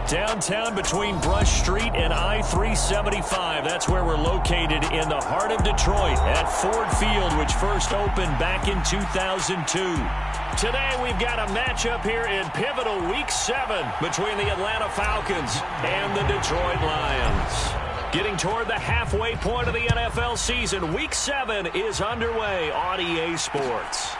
Downtown between Brush Street and I-375. That's where we're located in the heart of Detroit at Ford Field, which first opened back in 2002. Today we've got a matchup here in pivotal Week 7 between the Atlanta Falcons and the Detroit Lions. Getting toward the halfway point of the NFL season, Week 7 is underway on EA Sports.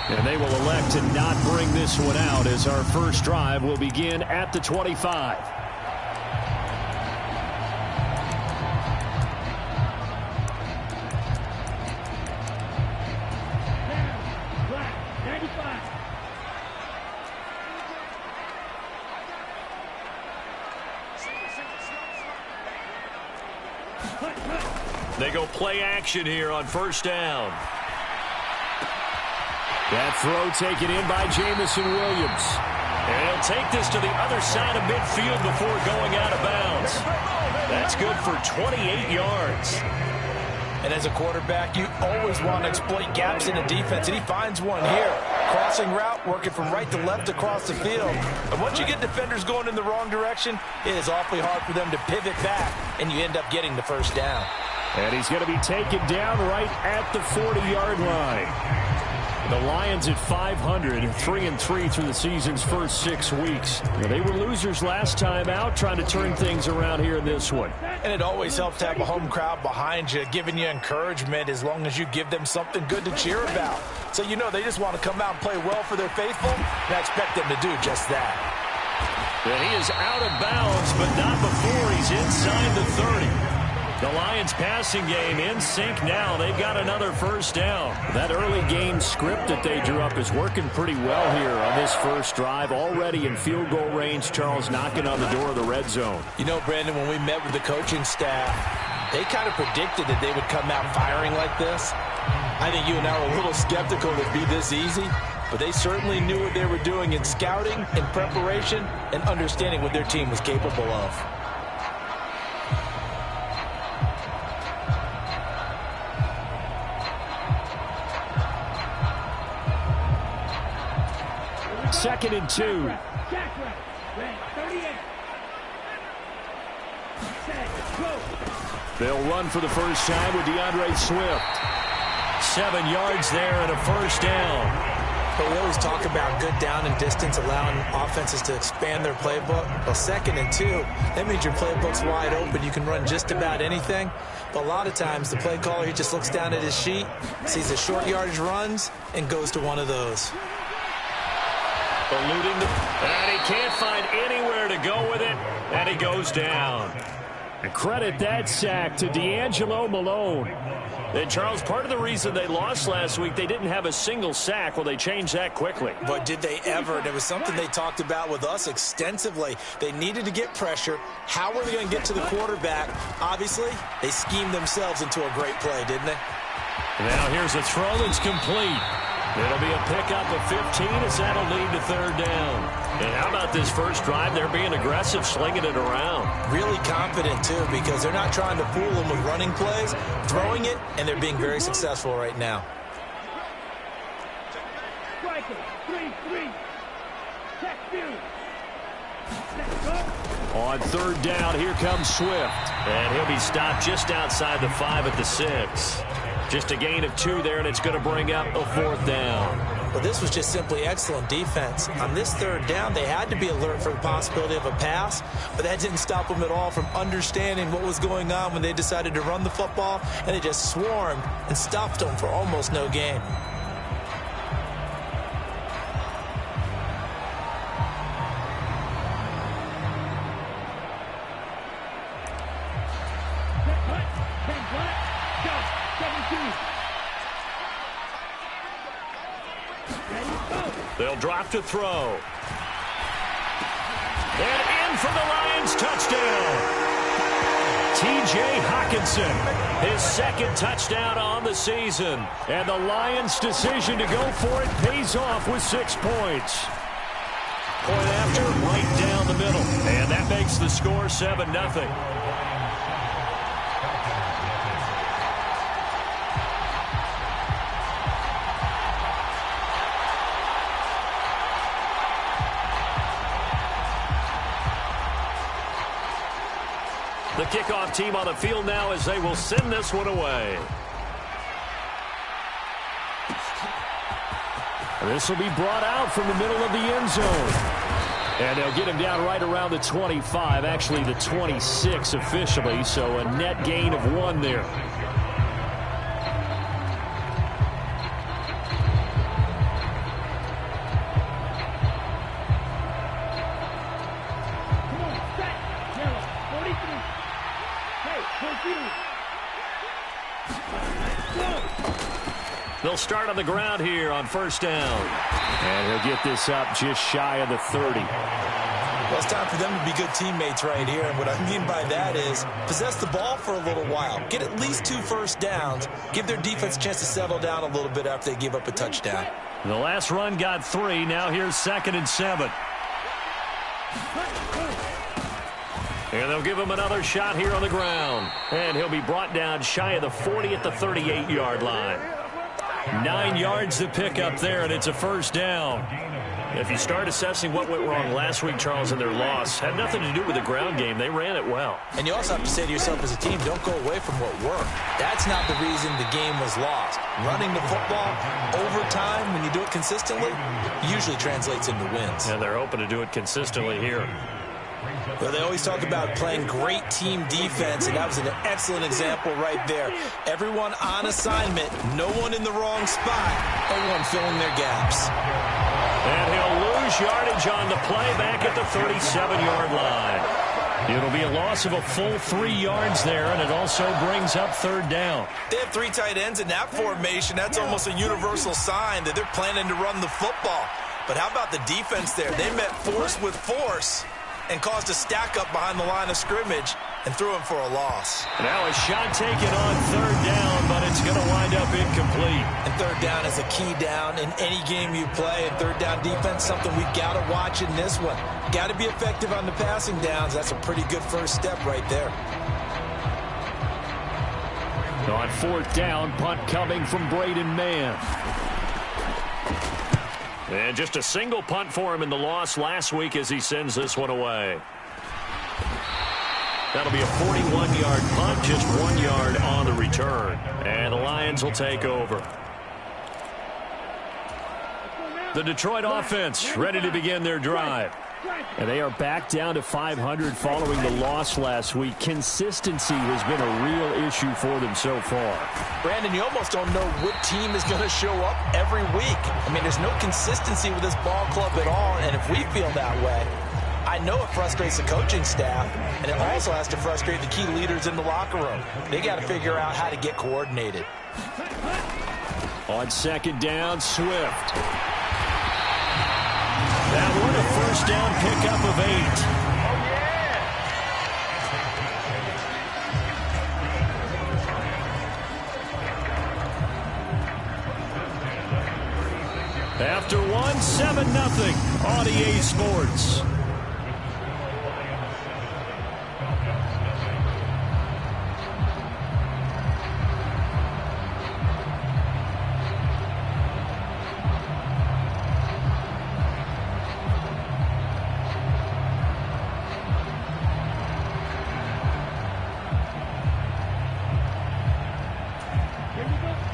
And they will elect to not bring this one out as our first drive will begin at the 25. They go play action here on first down. That throw taken in by Jamison Williams. And he'll take this to the other side of midfield before going out of bounds. That's good for 28 yards. And as a quarterback, you always want to exploit gaps in the defense, and he finds one here. Crossing route, working from right to left across the field. And once you get defenders going in the wrong direction, it is awfully hard for them to pivot back, and you end up getting the first down. And he's going to be taken down right at the 40-yard line. The Lions at 500, 3-3 through the season's first 6 weeks. They were losers last time out, trying to turn things around here in this one. And it always helps to have a home crowd behind you, giving you encouragement as long as you give them something good to cheer about. So you know they just want to come out and play well for their faithful, and I expect them to do just that. And he is out of bounds, but not before he's inside the 30. The Lions passing game in sync now. They've got another first down. That early game script that they drew up is working pretty well here on this first drive. Already in field goal range, Charles knocking on the door of the red zone. You know, Brandon, when we met with the coaching staff, they kind of predicted that they would come out firing like this. I think you and I were a little skeptical it'd be this easy, but they certainly knew what they were doing in scouting, in preparation, and understanding what their team was capable of. Second and 2. They'll run for the first time with DeAndre Swift. 7 yards there and a first down. But we always talk about good down and distance, allowing offenses to expand their playbook. Well, 2nd and 2, that means your playbook's wide open. You can run just about anything. But a lot of times, the play caller, he just looks down at his sheet, sees the short yardage runs, and goes to one of those. Eluding and he can't find anywhere to go with it, and he goes down. And credit that sack to D'Angelo Malone. And Charles, part of the reason they lost last week, they didn't have a single sack. Well, they changed that quickly. But did they ever? And it was something they talked about with us extensively. They needed to get pressure. How were they going to get to the quarterback? Obviously, they schemed themselves into a great play, didn't they? Now here's a throw that's complete. It'll be a pickup of 15 as that'll lead to third down. And how about this first drive? They're being aggressive, slinging it around. Really confident, too, because they're not trying to fool them with running plays, throwing it, and they're being very successful right now. On third down, here comes Swift. And he'll be stopped just outside the 5 at the 6. Just a gain of 2 there, and it's going to bring up a fourth down. Well, this was just simply excellent defense. On this third down, they had to be alert for the possibility of a pass, but that didn't stop them at all from understanding what was going on when they decided to run the football, and they just swarmed and stuffed them for almost no gain. They'll drop to throw. And in for the Lions touchdown. T.J. Hockenson, his second touchdown on the season. And the Lions' decision to go for it pays off with 6 points. Point after, right down the middle. And that makes the score 7-0. The kickoff team on the field now as they will send this one away. This will be brought out from the middle of the end zone. And they'll get him down right around the 25, actually the 26 officially, so a net gain of 1 there. They'll start on the ground here on first down. And he'll get this up just shy of the 30. Well, it's time for them to be good teammates right here. And what I mean by that is possess the ball for a little while. Get at least 2 first downs. Give their defense a chance to settle down a little bit after they give up a touchdown. The last run got 3. Now here's 2nd and 7. And they'll give him another shot here on the ground. And he'll be brought down shy of the 40 at the 38-yard line. 9 yards to pick up there, and it's a first down. If you start assessing what went wrong last week, Charles, in their loss, had nothing to do with the ground game. They ran it well. And you also have to say to yourself as a team, don't go away from what worked. That's not the reason the game was lost. Running the football over time, when you do it consistently, usually translates into wins. And they're hoping to do it consistently here. Well, they always talk about playing great team defense, and that was an excellent example right there. Everyone on assignment, no one in the wrong spot, everyone filling their gaps. And he'll lose yardage on the play back at the 37-yard line. It'll be a loss of a full 3 yards there, and it also brings up 3rd down. They have 3 tight ends in that formation. That's almost a universal sign that they're planning to run the football. But how about the defense there? They met force with force and caused a stack up behind the line of scrimmage and threw him for a loss. Now a shot taken on 3rd down, but it's going to wind up incomplete. And 3rd down is a key down in any game you play. And 3rd down defense, something we've got to watch in this one. Got to be effective on the passing downs. That's a pretty good first step right there. On 4th down, punt coming from Braden Mann. And just a single punt for him in the loss last week as he sends this one away. That'll be a 41-yard punt, just 1 yard on the return. And the Lions will take over. The Detroit offense ready to begin their drive. And they are back down to 500 following the loss last week. Consistency has been a real issue for them so far. Brandon, you almost don't know what team is going to show up every week. I mean, there's no consistency with this ball club at all, and if we feel that way, I know it frustrates the coaching staff, and it also has to frustrate the key leaders in the locker room. They got to figure out how to get coordinated. On 2nd down, Swift. That one a first down pickup of 8. After 1, 7-0 on EA Sports.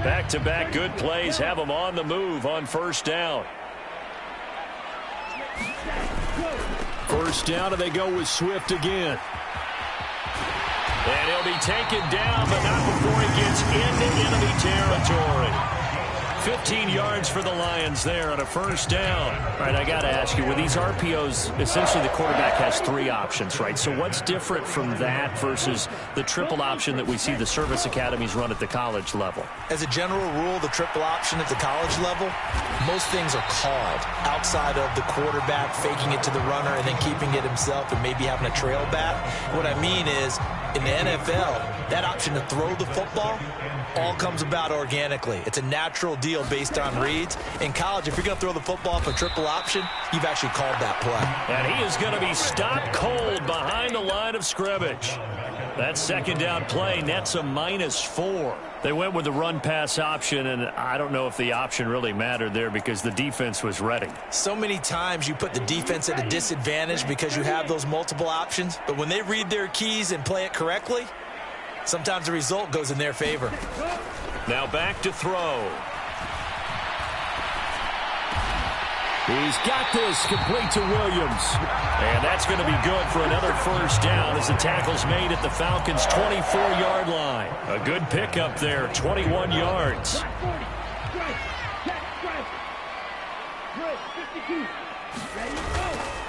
Back-to-back good plays have them on the move on first down. First down, and they go with Swift again. And he'll be taken down, but not before he gets into enemy territory. 15 yards for the Lions there on a first down. All right, I got to ask you, with these RPOs, essentially the quarterback has 3 options, right? So what's different from that versus the triple option that we see the service academies run at the college level? As a general rule, the triple option at the college level, most things are called outside of the quarterback faking it to the runner and then keeping it himself and maybe having a trail back. What I mean is, in the NFL, that option to throw the football all comes about organically. It's a natural deal based on reads. In college, if you're going to throw the football for triple option, you've actually called that play. And he is going to be stopped cold behind the line of scrimmage. That 2nd down play nets a -4. They went with the run-pass option, and I don't know if the option really mattered there because the defense was ready. So many times you put the defense at a disadvantage because you have those multiple options, but when they read their keys and play it correctly, sometimes the result goes in their favor. Now back to throw. He's got this complete to Williams. And that's going to be good for another first down as the tackle's made at the Falcons' 24-yard line. A good pickup there, 21 yards.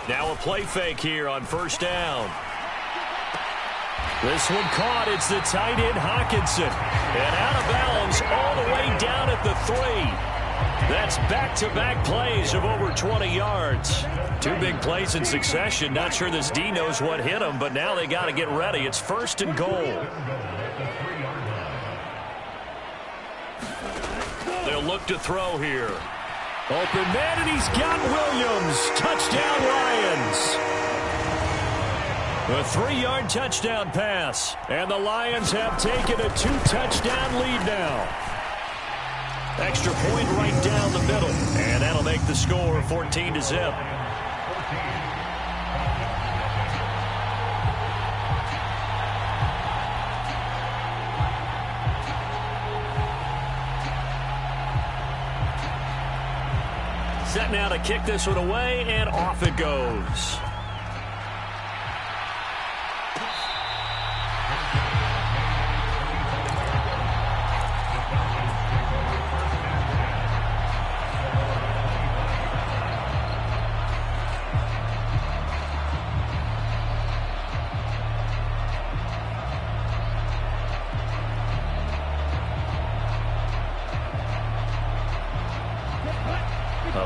Now a play fake here on first down. This one caught. It's the tight end, Hockenson. And out of bounds all the way down at the 3. That's back-to-back plays of over 20 yards. Two big plays in succession. Not sure this D knows what hit him, but now they got to get ready. It's first and goal. They'll look to throw here. Open man, and he's got Williams. Touchdown, Lions. A 3-yard touchdown pass. And the Lions have taken a 2-touchdown lead now. Extra point right down the middle. And that'll make the score 14-0. Set now to kick this one away, and off it goes.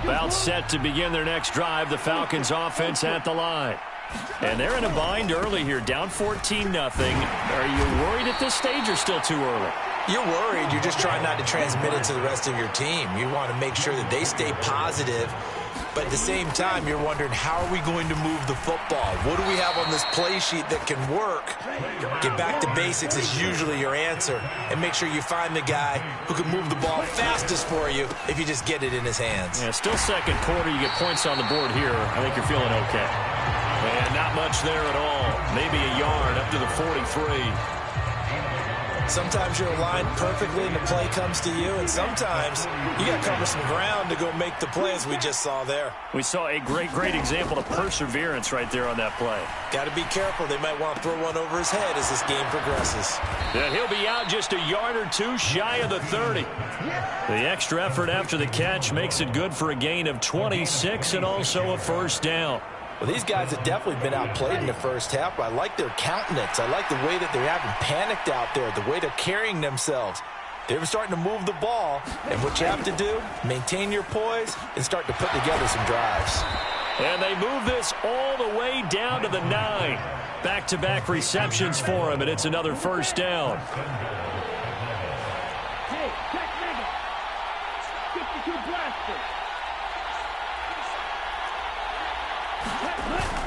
About set to begin their next drive, the Falcons offense at the line. And they're in a bind early here, down 14-0. Are you worried at this stage or still too early? You're worried. You're just trying not to transmit it to the rest of your team. You want to make sure that they stay positive. But at the same time, you're wondering, how are we going to move the football? What do we have on this play sheet that can work? Get back to basics is usually your answer. And make sure you find the guy who can move the ball fastest for you if you just get it in his hands. Yeah, still second quarter. You get points on the board here. I think you're feeling okay. And not much there at all. Maybe a yard up to the 43. Sometimes you're aligned perfectly and the play comes to you, and sometimes you got to cover some ground to go make the play, as we just saw there. We saw a great example of perseverance right there on that play. Got to be careful. They might want to throw one over his head as this game progresses. And he'll be out just a yard or two shy of the 30. The extra effort after the catch makes it good for a gain of 26 and also a first down. Well, these guys have definitely been outplayed in the first half, but I like their countenance. I like the way that they haven't panicked out there, the way they're carrying themselves. They're starting to move the ball, and what you have to do, maintain your poise and start to put together some drives. And they move this all the way down to the 9. Back-to-back receptions for him, and it's another first down.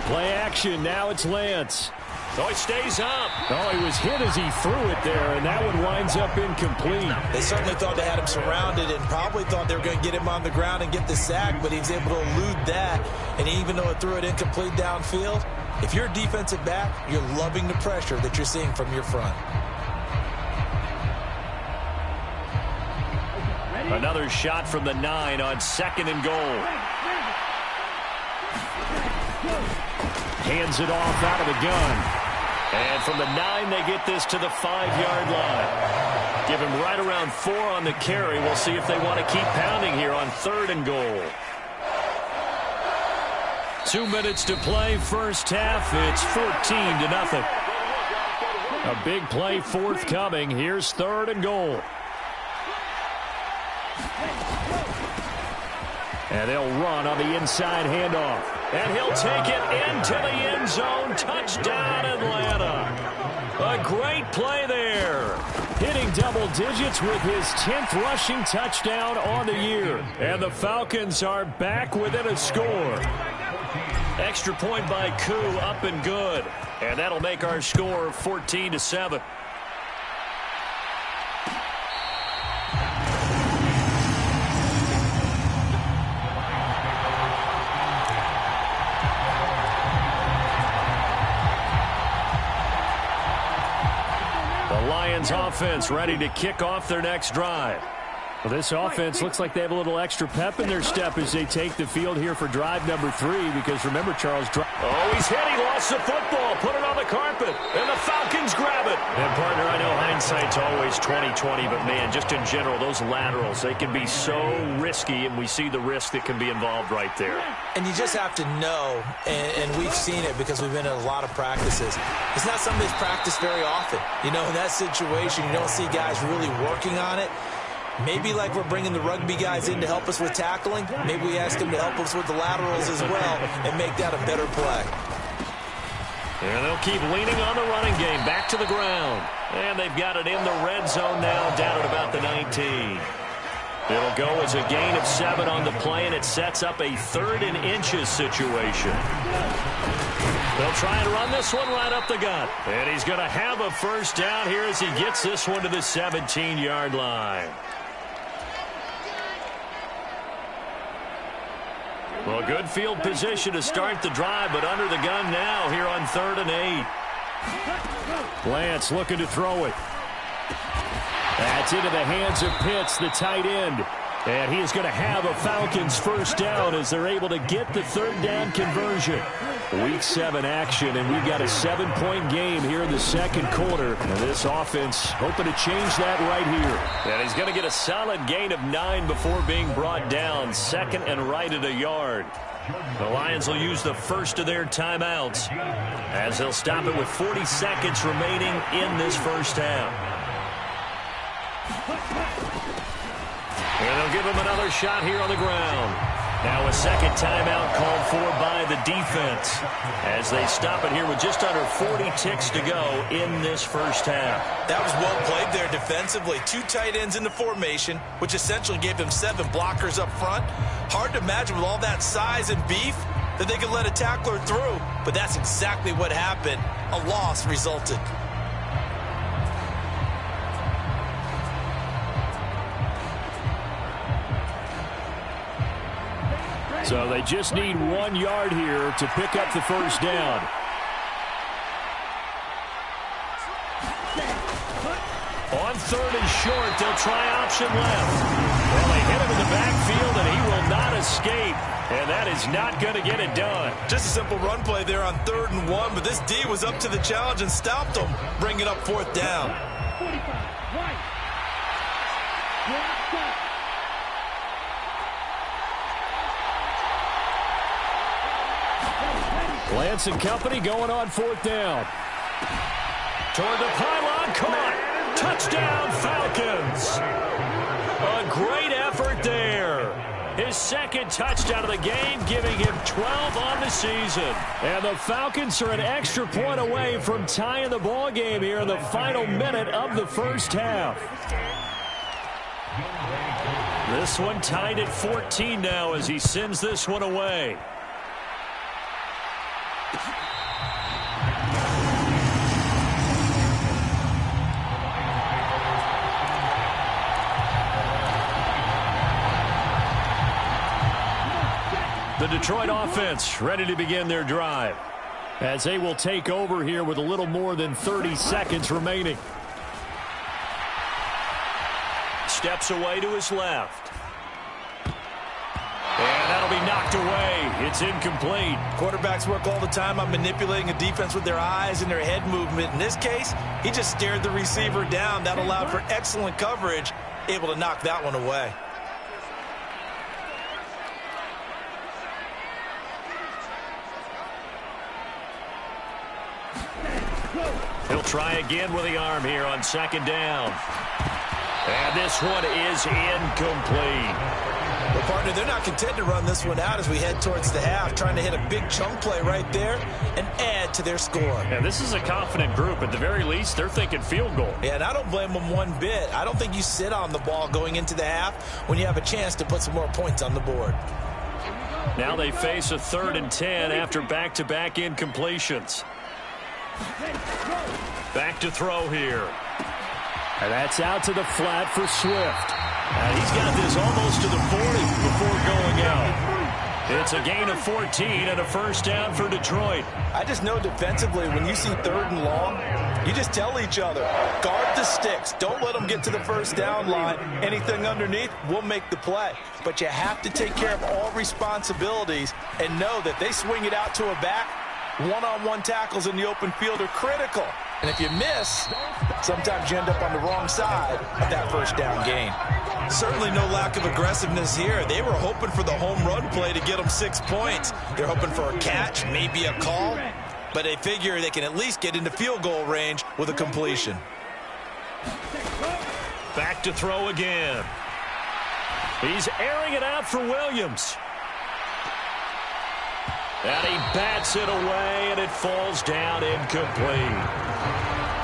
Play action. Now it's Lance. Oh, he stays up. Oh, he was hit as he threw it there, and that one winds up incomplete. They certainly thought they had him surrounded and probably thought they were going to get him on the ground and get the sack, but he was able to elude that. And even though it threw it incomplete downfield, if you're a defensive back, you're loving the pressure that you're seeing from your front. Another shot from the 9 on second and goal. Hands it off out of the gun. And from the 9, they get this to the 5-yard line. Give him right around 4 on the carry. We'll see if they want to keep pounding here on third and goal. 2 minutes to play, first half. It's 14-0. A big play forthcoming. Here's third and goal. And they'll run on the inside handoff. And he'll take it into the end zone. Touchdown, Atlanta. A great play there. Hitting double digits with his 10th rushing touchdown on the year. And the Falcons are back within a score. Extra point by Koo, up and good. And that'll make our score 14-7. The Lions offense ready to kick off their next drive. Well, this offense looks like they have a little extra pep in their step as they take the field here for drive number 3, because remember, Charles... Oh, he's hit. He lost the football. Put it on the carpet. And the Falcons grab it. And, partner, I know hindsight's always 20/20, but, man, just in general, those laterals, they can be so risky, and we see the risk that can be involved right there. And you just have to know, and we've seen it because we've been in a lot of practices. It's not something that's practiced very often. You know, in that situation, you don't see guys really working on it. Maybe like we're bringing the rugby guys in to help us with tackling, maybe we ask them to help us with the laterals as well and make that a better play. And they'll keep leaning on the running game. Back to the ground. And they've got it in the red zone now, down at about the 19. It'll go as a gain of 7 on the play, and it sets up a 3rd and inches situation. They'll try and run this one right up the gut. And he's going to have a first down here as he gets this one to the 17-yard line. Well, good field position to start the drive, but under the gun now here on 3rd and 8. Lance looking to throw it. That's into the hands of Pitts, the tight end. And he is going to have a Falcons first down as they're able to get the 3rd down conversion. Week 7 action, and we've got a 7-point game here in the 2nd quarter. And this offense hoping to change that right here. And he's going to get a solid gain of 9 before being brought down. 2nd and right at a yard. The Lions will use the first of their timeouts as they'll stop it with 40 seconds remaining in this first half. And they'll give him another shot here on the ground. Now a second timeout called for by the defense as they stop it here with just under 40 ticks to go in this first half. That was well played there defensively. 2 tight ends in the formation, which essentially gave them 7 blockers up front. Hard to imagine with all that size and beef that they could let a tackler through, but that's exactly what happened. A loss resulted. So they just need 1 yard here to pick up the first down. On 3rd and short, they'll try option left. Well, they hit him in the backfield, and he will not escape. And that is not going to get it done. Just a simple run play there on 3rd and 1, but this D was up to the challenge and stopped him, bringing up 4th down. 45, right. Lance and company going on 4th down. Toward the pylon, caught. Touchdown, Falcons. A great effort there. His 2nd touchdown of the game, giving him 12 on the season. And the Falcons are an extra point away from tying the ball game here in the final minute of the first half. This one tied at 14 now as he sends this one away. The Detroit offense ready to begin their drive as they will take over here with a little more than 30 seconds remaining. Steps away to his left. And that'll be knocked away. It's incomplete. Quarterbacks work all the time on manipulating a defense with their eyes and their head movement. In this case, he just stared the receiver down. That allowed for excellent coverage, able to knock that one away. He'll try again with the arm here on 2nd down. And this one is incomplete. Well, partner, they're not content to run this one out as we head towards the half, trying to hit a big chunk play right there and add to their score. Yeah, this is a confident group. At the very least, they're thinking field goal. Yeah, and I don't blame them one bit. I don't think you sit on the ball going into the half when you have a chance to put some more points on the board. Now they face a 3rd and 10 after back-to-back incompletions. Back to throw here. And that's out to the flat for Swift. And he's got this almost to the 40 before going out. It's a gain of 14 and a first down for Detroit. I just know defensively when you see 3rd and long, You just tell each other, guard the sticks. Don't let them get to the first down line. Anything underneath, we'll make the play. But you have to take care of all responsibilities and know that they swing it out to a back. One-on-one tackles in the open field are critical. And if you miss, sometimes you end up on the wrong side of that first down gain. Certainly no lack of aggressiveness here. They were hoping for the home run play to get them 6 points. They're hoping for a catch, maybe a call. But they figure they can at least get into field goal range with a completion. Back to throw again. He's airing it out for Williams. And he bats it away, and it falls down incomplete.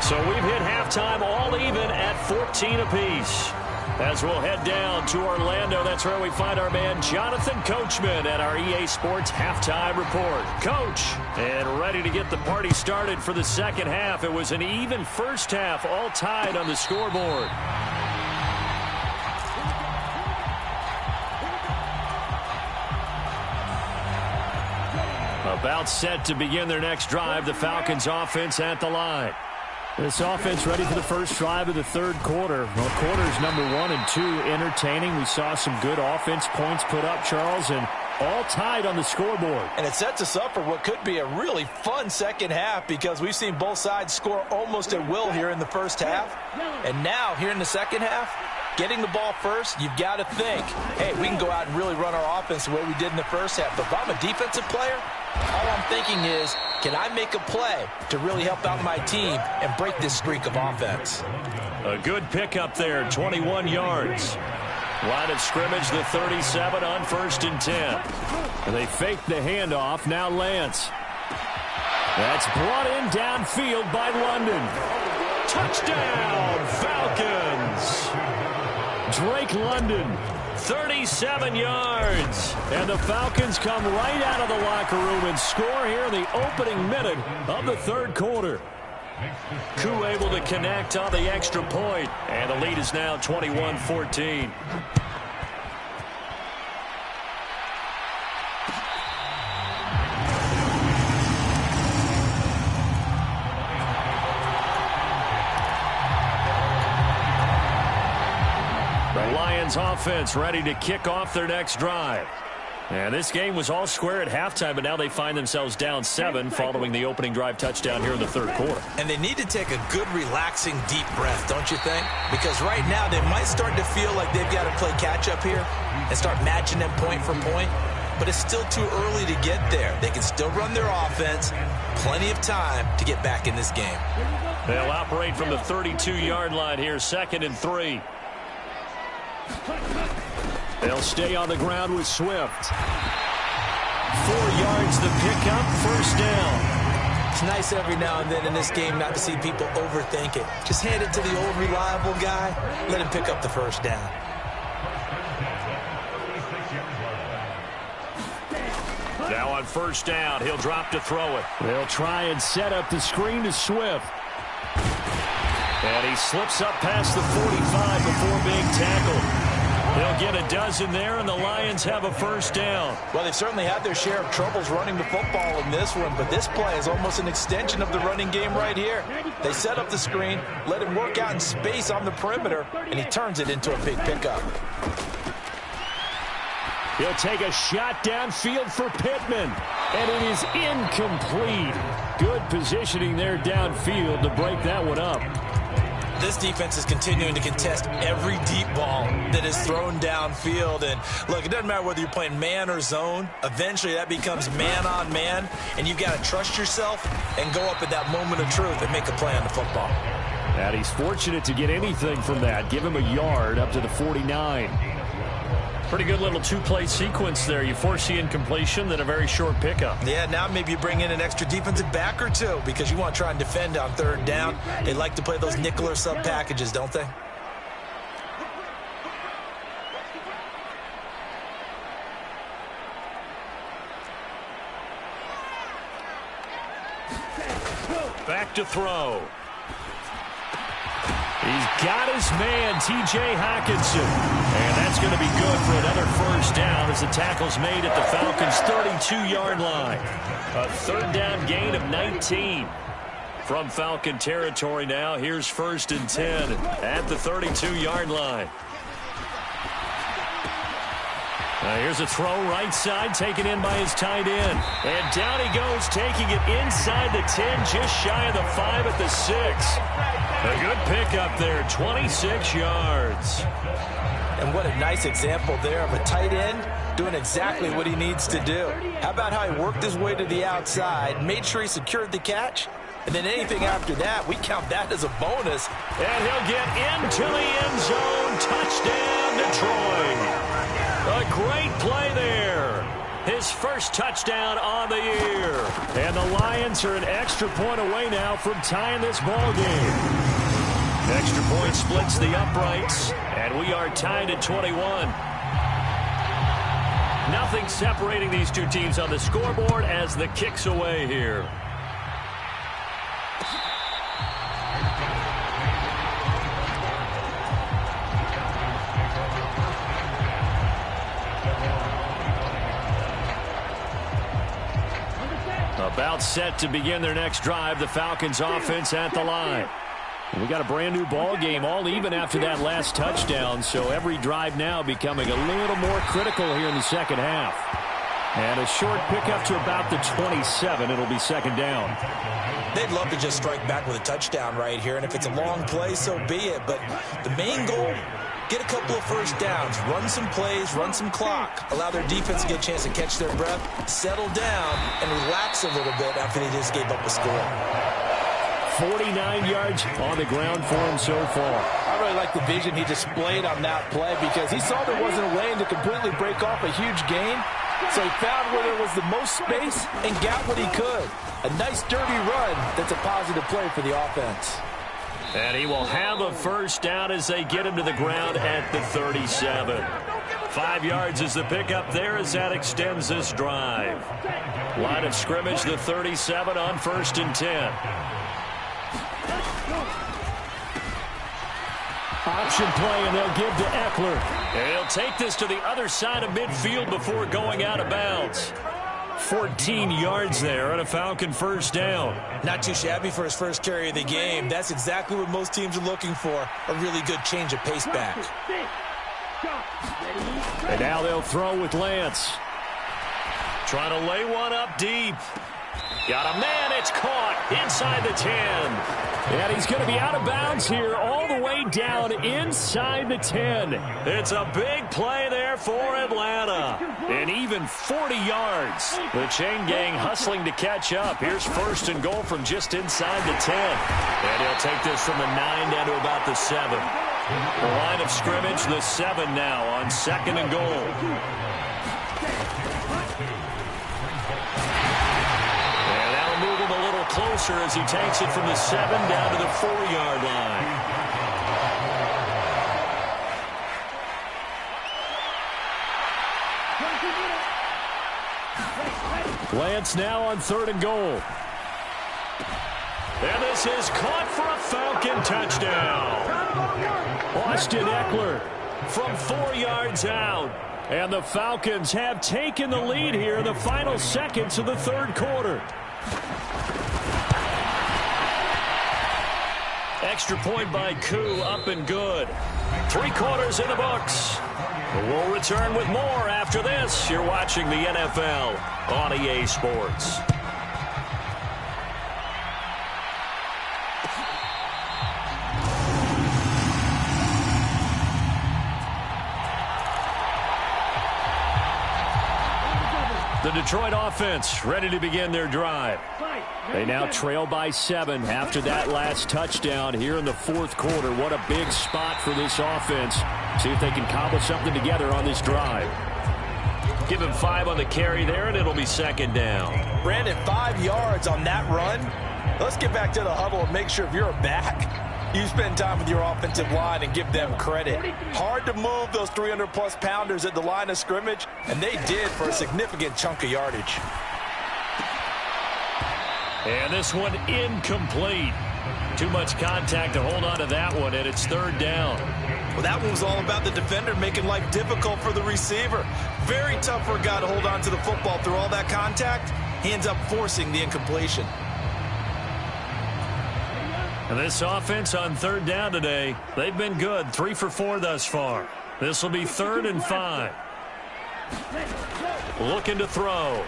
So we've hit halftime all even at 14 apiece. As we'll head down to Orlando, that's where we find our man Jonathan Coachman at our EA Sports Halftime Report. Coach, and ready to get the party started for the second half. It was an even first half, all tied on the scoreboard. About set to begin their next drive, the Falcons offense at the line. This offense ready for the first drive of the third quarter. Well, quarters number 1 and 2 entertaining. We saw some good offense points put up, Charles, and all tied on the scoreboard. And it sets us up for what could be a really fun second half because we've seen both sides score almost at will here in the first half. And now, here in the second half, getting the ball first, you've got to think, hey, we can go out and really run our offense the way we did in the first half. But if I'm a defensive player, all I'm thinking is, can I make a play to really help out my team and break this streak of offense? A good pickup there, 21 yards. Line of scrimmage, the 37 on 1st and 10. And they fake the handoff. Now Lance. That's brought in downfield by London. Touchdown, Falcons. Drake London, 37 yards. And the Falcons come right out of the locker room and score here in the opening minute of the third quarter. Koo able to connect on the extra point, and the lead is now 21-14. The Lions offense ready to kick off their next drive. And this game was all square at halftime, but now they find themselves down 7 following the opening drive touchdown here in the third quarter. And they need to take a good, relaxing, deep breath, don't you think? Because right now they might start to feel like they've got to play catch-up here and start matching them point for point. But it's still too early to get there. They can still run their offense. Plenty of time to get back in this game. They'll operate from the 32-yard line here, 2nd and 3. They'll stay on the ground with Swift. 4 yards the pickup, first down. It's nice every now and then in this game not to see people overthink it. Just hand it to the old reliable guy. Let him pick up the first down. Now on first down, he'll drop to throw it. They'll try and set up the screen to Swift. And he slips up past the 45 before being tackled. They'll get a dozen there, and the Lions have a first down. Well, they've certainly had their share of troubles running the football in this one, but this play is almost an extension of the running game right here. They set up the screen, let him work out in space on the perimeter, and he turns it into a big pickup. He'll take a shot downfield for Pittman, and it is incomplete. Good positioning there downfield to break that one up. This defense is continuing to contest every deep ball that is thrown downfield. And, look, it doesn't matter whether you're playing man or zone. Eventually that becomes man-on-man, and you've got to trust yourself and go up at that moment of truth and make a play on the football. And he's fortunate to get anything from that. Give him a yard up to the 49. Pretty good little two-play sequence there. You force the incompletion, then a very short pickup. Yeah, now maybe you bring in an extra defensive back or two because you want to try and defend on third down. They like to play those nickel or sub packages, don't they? Back to throw. He's got his man, T.J. Hockenson. And that's going to be good for another first down as the tackle's made at the Falcons' 32-yard line. A third down gain of 19. From Falcon territory now, here's 1st and 10 at the 32-yard line. Here's a throw right side, taken in by his tight end. And down he goes, taking it inside the 10, just shy of the 5 at the 6. A good pickup there, 26 yards. And what a nice example there of a tight end doing exactly what he needs to do. How about how he worked his way to the outside, made sure he secured the catch, and then anything after that, we count that as a bonus. And he'll get into the end zone. Touchdown, Detroit. A great play there. His first touchdown on the year. And the Lions are an extra point away now from tying this ball game. Extra point splits the uprights, and we are tied at 21. Nothing separating these two teams on the scoreboard as the kick's away here. About set to begin their next drive, the Falcons offense at the line. We got a brand new ball game, all even after that last touchdown, so every drive now becoming a little more critical here in the second half. And a short pickup to about the 27. It'll be 2nd down. They'd love to just strike back with a touchdown right here, and if it's a long play, so be it. But the main goal, get a couple of first downs, run some plays, run some clock, allow their defense to get a chance to catch their breath, settle down, and relax a little bit after they just gave up a score. 49 yards on the ground for him so far. I really like the vision he displayed on that play because he saw there wasn't a lane to completely break off a huge gain. So he found where there was the most space and got what he could. A nice dirty run that's a positive play for the offense. And he will have a first down as they get him to the ground at the 37. 5 yards is the pickup there as that extends this drive. Line of scrimmage, the 37 on 1st and 10. Option play, and they'll give to Eckler. And he'll take this to the other side of midfield before going out of bounds. 14 yards there on a Falcon first down. Not too shabby for his first carry of the game. That's exactly what most teams are looking for, a really good change of pace back. And now they'll throw with Lance. Trying to lay one up deep. Got a man, it's caught inside the 10. And he's going to be out of bounds here all the way down inside the 10. It's a big play there for Atlanta. And even 40 yards. The chain gang hustling to catch up. Here's 1st and goal from just inside the 10. And he'll take this from the 9 down to about the 7. The line of scrimmage, the 7 now on 2nd and goal. Closer as he takes it from the 7 down to the 4-yard line. Lance now on 3rd and goal. And this is caught for a Falcon touchdown. Austin Eckler from 4 yards out. And the Falcons have taken the lead here in the final seconds of the 3rd quarter. Extra point by Koo, up and good. 3 quarters in the books. We'll return with more after this. You're watching the NFL on EA Sports. The Detroit offense ready to begin their drive. They now trail by 7 after that last touchdown here in the 4th quarter. What a big spot for this offense. See if they can cobble something together on this drive. Give him 5 on the carry there, and it'll be 2nd down. Brandon, 5 yards on that run. Let's get back to the huddle and make sure if you're a back, you spend time with your offensive line and give them credit. Hard to move those 300-plus pounders at the line of scrimmage, and they did for a significant chunk of yardage. And this one incomplete. Too much contact to hold on to that one, and it's 3rd down. Well, that one was all about the defender making life difficult for the receiver. Very tough for a guy to hold on to the football through all that contact. He ends up forcing the incompletion. And this offense on third down today, they've been good. 3 for 4 thus far. This will be 3rd and 5. Looking to throw.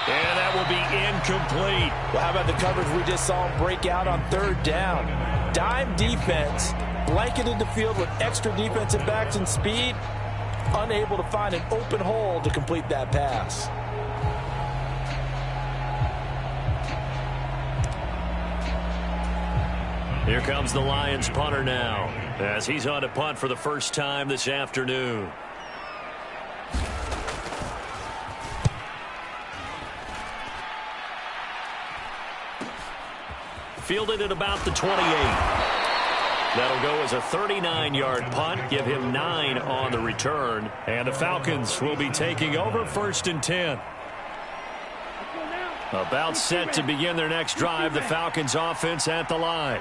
And that will be incomplete. Well, how about the coverage we just saw him break out on 3rd down? Dime defense, blanketed the field with extra defensive backs and speed, unable to find an open hole to complete that pass. Here comes the Lions punter now, as he's on to punt for the first time this afternoon. Fielded at about the 28. That'll go as a 39-yard punt, give him 9 on the return. And the Falcons will be taking over 1st and 10. About set to begin their next drive, the Falcons offense at the line.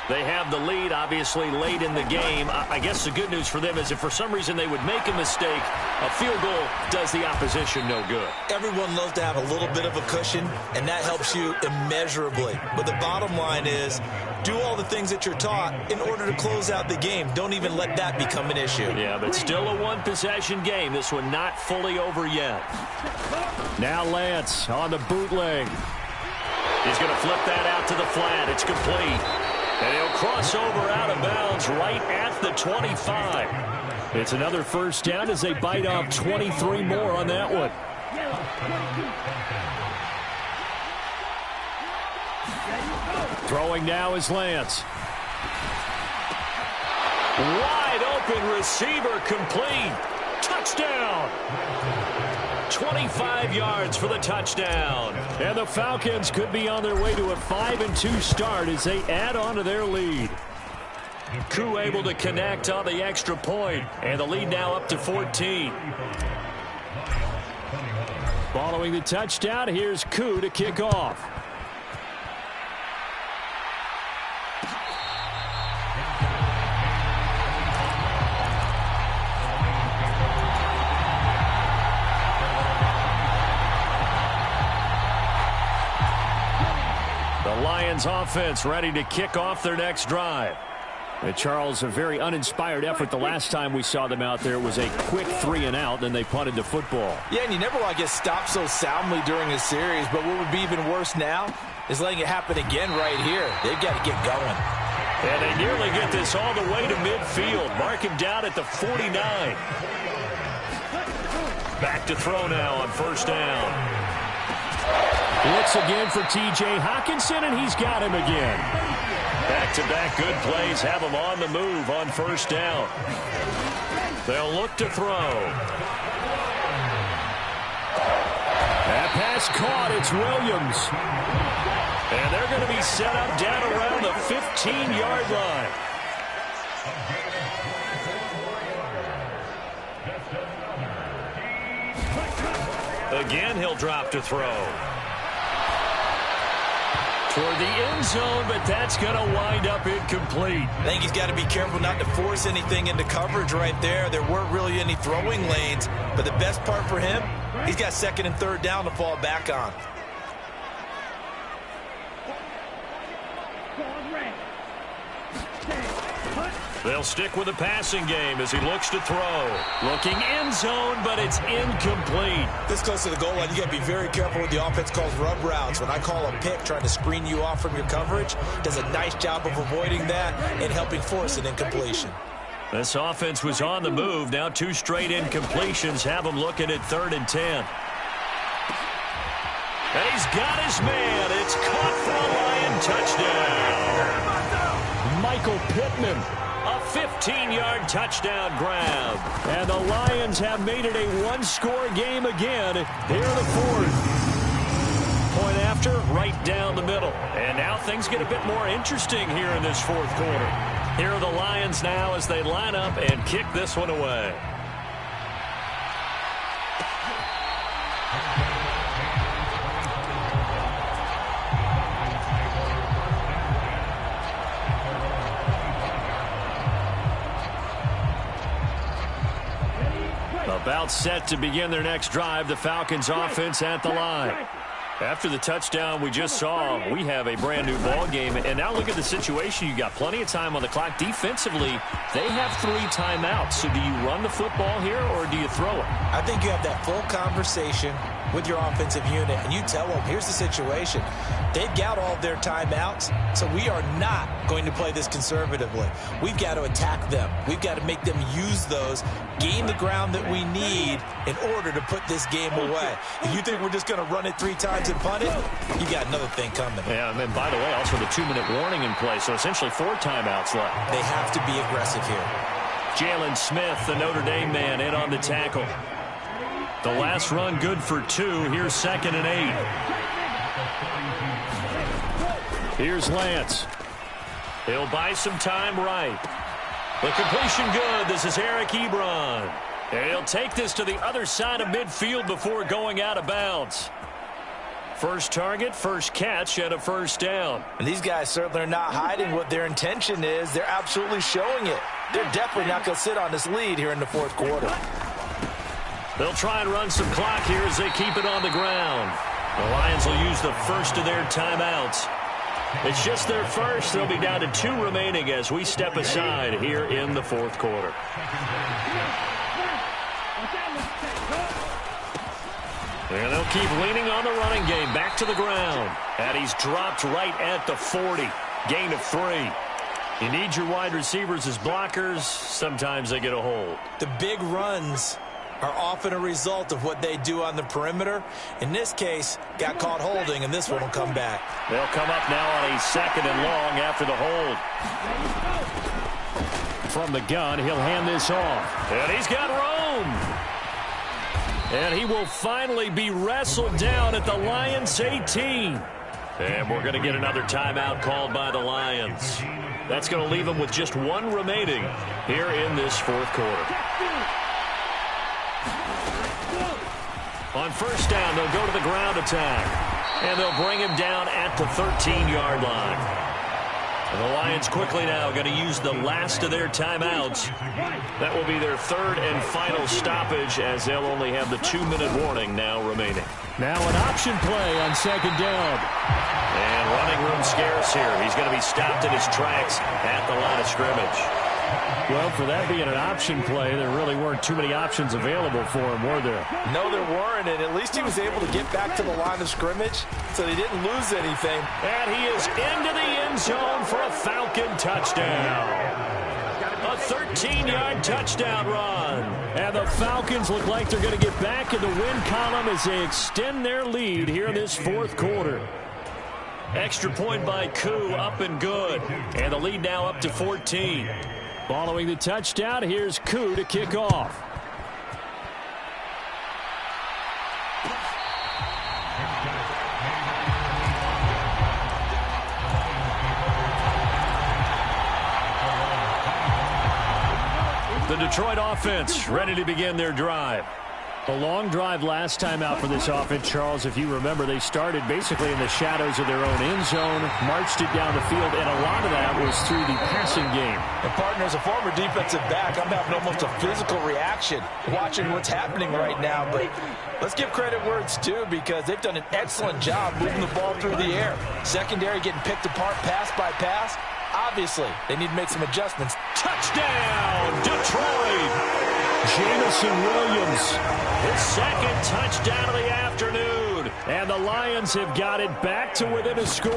They have the lead, obviously, late in the game. I guess the good news for them is if for some reason they would make a mistake, a field goal does the opposition no good. Everyone loves to have a little bit of a cushion, and that helps you immeasurably. But the bottom line is, do all the things that you're taught in order to close out the game. Don't even let that become an issue. Yeah, but still a one-possession game. This one not fully over yet. Now Lance on the bootleg. He's going to flip that out to the flat. It's complete. And he'll cross over out of bounds right at the 25. It's another first down as they bite off 23 more on that one. Throwing now is Lance. Wide open receiver complete. Touchdown. 25 yards for the touchdown. And the Falcons could be on their way to a 5-2 start as they add on to their lead. Koo able to connect on the extra point, and the lead now up to 14. Following the touchdown, here's Koo to kick off. Lions offense ready to kick off their next drive. And Charles, a very uninspired effort the last time we saw them out there. It was a quick 3-and-out, then they punted the football. Yeah, and you never want to get stopped so soundly during a series, but what would be even worse now is letting it happen again right here. They've got to get going. And they nearly get this all the way to midfield. Mark him down at the 49. Back to throw now on first down. Looks again for T.J. Hockenson, and he's got him again. Back-to-back good plays have him on the move on first down. They'll look to throw. That pass caught. It's Williams. And they're going to be set up down around the 15-yard line. Again, he'll drop to throw. Toward the end zone, but that's going to wind up incomplete. I think he's got to be careful not to force anything into coverage right there. There weren't really any throwing lanes, but the best part for him, he's got 2nd and 3rd down to fall back on. They'll stick with the passing game as he looks to throw. Looking end zone, but it's incomplete. This close to the goal line, you got to be very careful what the offense calls rub routes. When I call a pick trying to screen you off from your coverage, does a nice job of avoiding that and helping force an incompletion. This offense was on the move. Now 2 straight incompletions have him looking at 3rd and 10. And he's got his man. It's caught for a Lion touchdown. Michael Pittman. A 15-yard touchdown grab. And the Lions have made it a one-score game again here in the 4th. Point after, right down the middle. And now things get a bit more interesting here in this 4th quarter. Here are the Lions now as they line up and kick this one away. About set to begin their next drive, the Falcons offense at the line. After the touchdown we just saw, we have a brand new ball game. And now look at the situation. You got plenty of time on the clock. Defensively, they have 3 timeouts. So do you run the football here or do you throw it? I think you have that full conversation with your offensive unit, and you tell them, here's the situation. They've got all their timeouts, so we are not going to play this conservatively. We've got to attack them. We've got to make them use those, gain the ground that we need in order to put this game away. If you think we're just going to run it 3 times and punt it, you got another thing coming. Yeah, and by the way, also the 2-minute warning in play, so essentially 4 timeouts left. They have to be aggressive here. Jalen Smith, the Notre Dame man, in on the tackle. The last run good for 2. Here's 2nd and 8. Here's Lance. He'll buy some time right. The completion good. This is Eric Ebron. And he'll take this to the other side of midfield before going out of bounds. First target, first catch, and a first down. And these guys certainly are not hiding what their intention is. They're absolutely showing it. They're definitely not going to sit on this lead here in the 4th quarter. They'll try and run some clock here as they keep it on the ground. The Lions will use the first of their timeouts. It's just their first. They'll be down to 2 remaining as we step aside here in the 4th quarter. And they'll keep leaning on the running game. Back to the ground. And he's dropped right at the 40. Gain of 3. You need your wide receivers as blockers. Sometimes they get a hold. The big runs are often a result of what they do on the perimeter. In this case, got caught holding, and this one will come back. They'll come up now on a 2nd and long after the hold. From the gun, he'll hand this off. And he's got room. And he will finally be wrestled down at the Lions' 18. And we're going to get another timeout called by the Lions. That's going to leave them with just 1 remaining here in this 4th quarter. On first down, they'll go to the ground attack. And they'll bring him down at the 13-yard line. And the Lions quickly now going to use the last of their timeouts. That will be their 3rd and final stoppage as they'll only have the 2-minute warning now remaining. Now an option play on 2nd down. And running room scarce here. He's going to be stopped in his tracks at the line of scrimmage. Well, for that being an option play, there really weren't too many options available for him, were there? No, there weren't, and at least he was able to get back to the line of scrimmage, so he didn't lose anything. And he is into the end zone for a Falcon touchdown. A 13-yard touchdown run. And the Falcons look like they're going to get back in the win column as they extend their lead here in this 4th quarter. Extra point by Koo, up and good. And the lead now up to 14. Following the touchdown, here's Koo to kick off. The Detroit offense ready to begin their drive. A long drive last time out for this offense, Charles. If you remember, they started basically in the shadows of their own end zone, marched it down the field, and a lot of that was through the passing game. And partner, as a former defensive back, I'm having almost a physical reaction watching what's happening right now. But let's give credit where it's due because they've done an excellent job moving the ball through the air. Secondary getting picked apart pass by pass. Obviously, they need to make some adjustments. Touchdown, Detroit! Jameson Williams, his 2nd touchdown of the afternoon. And the Lions have got it back to within a score.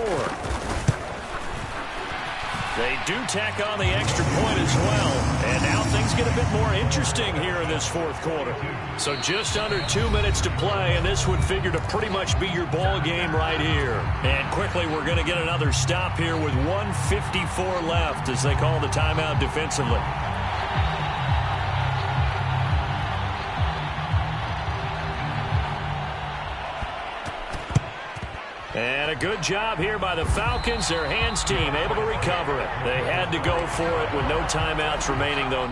They do tack on the extra point as well. And now things get a bit more interesting here in this 4th quarter. So just under 2 minutes to play, and this would figure to pretty much be your ball game right here. And quickly, we're going to get another stop here with 1:54 left as they call the timeout defensively. And a good job here by the Falcons. Their hands team able to recover it. They had to go for it with no timeouts remaining, though.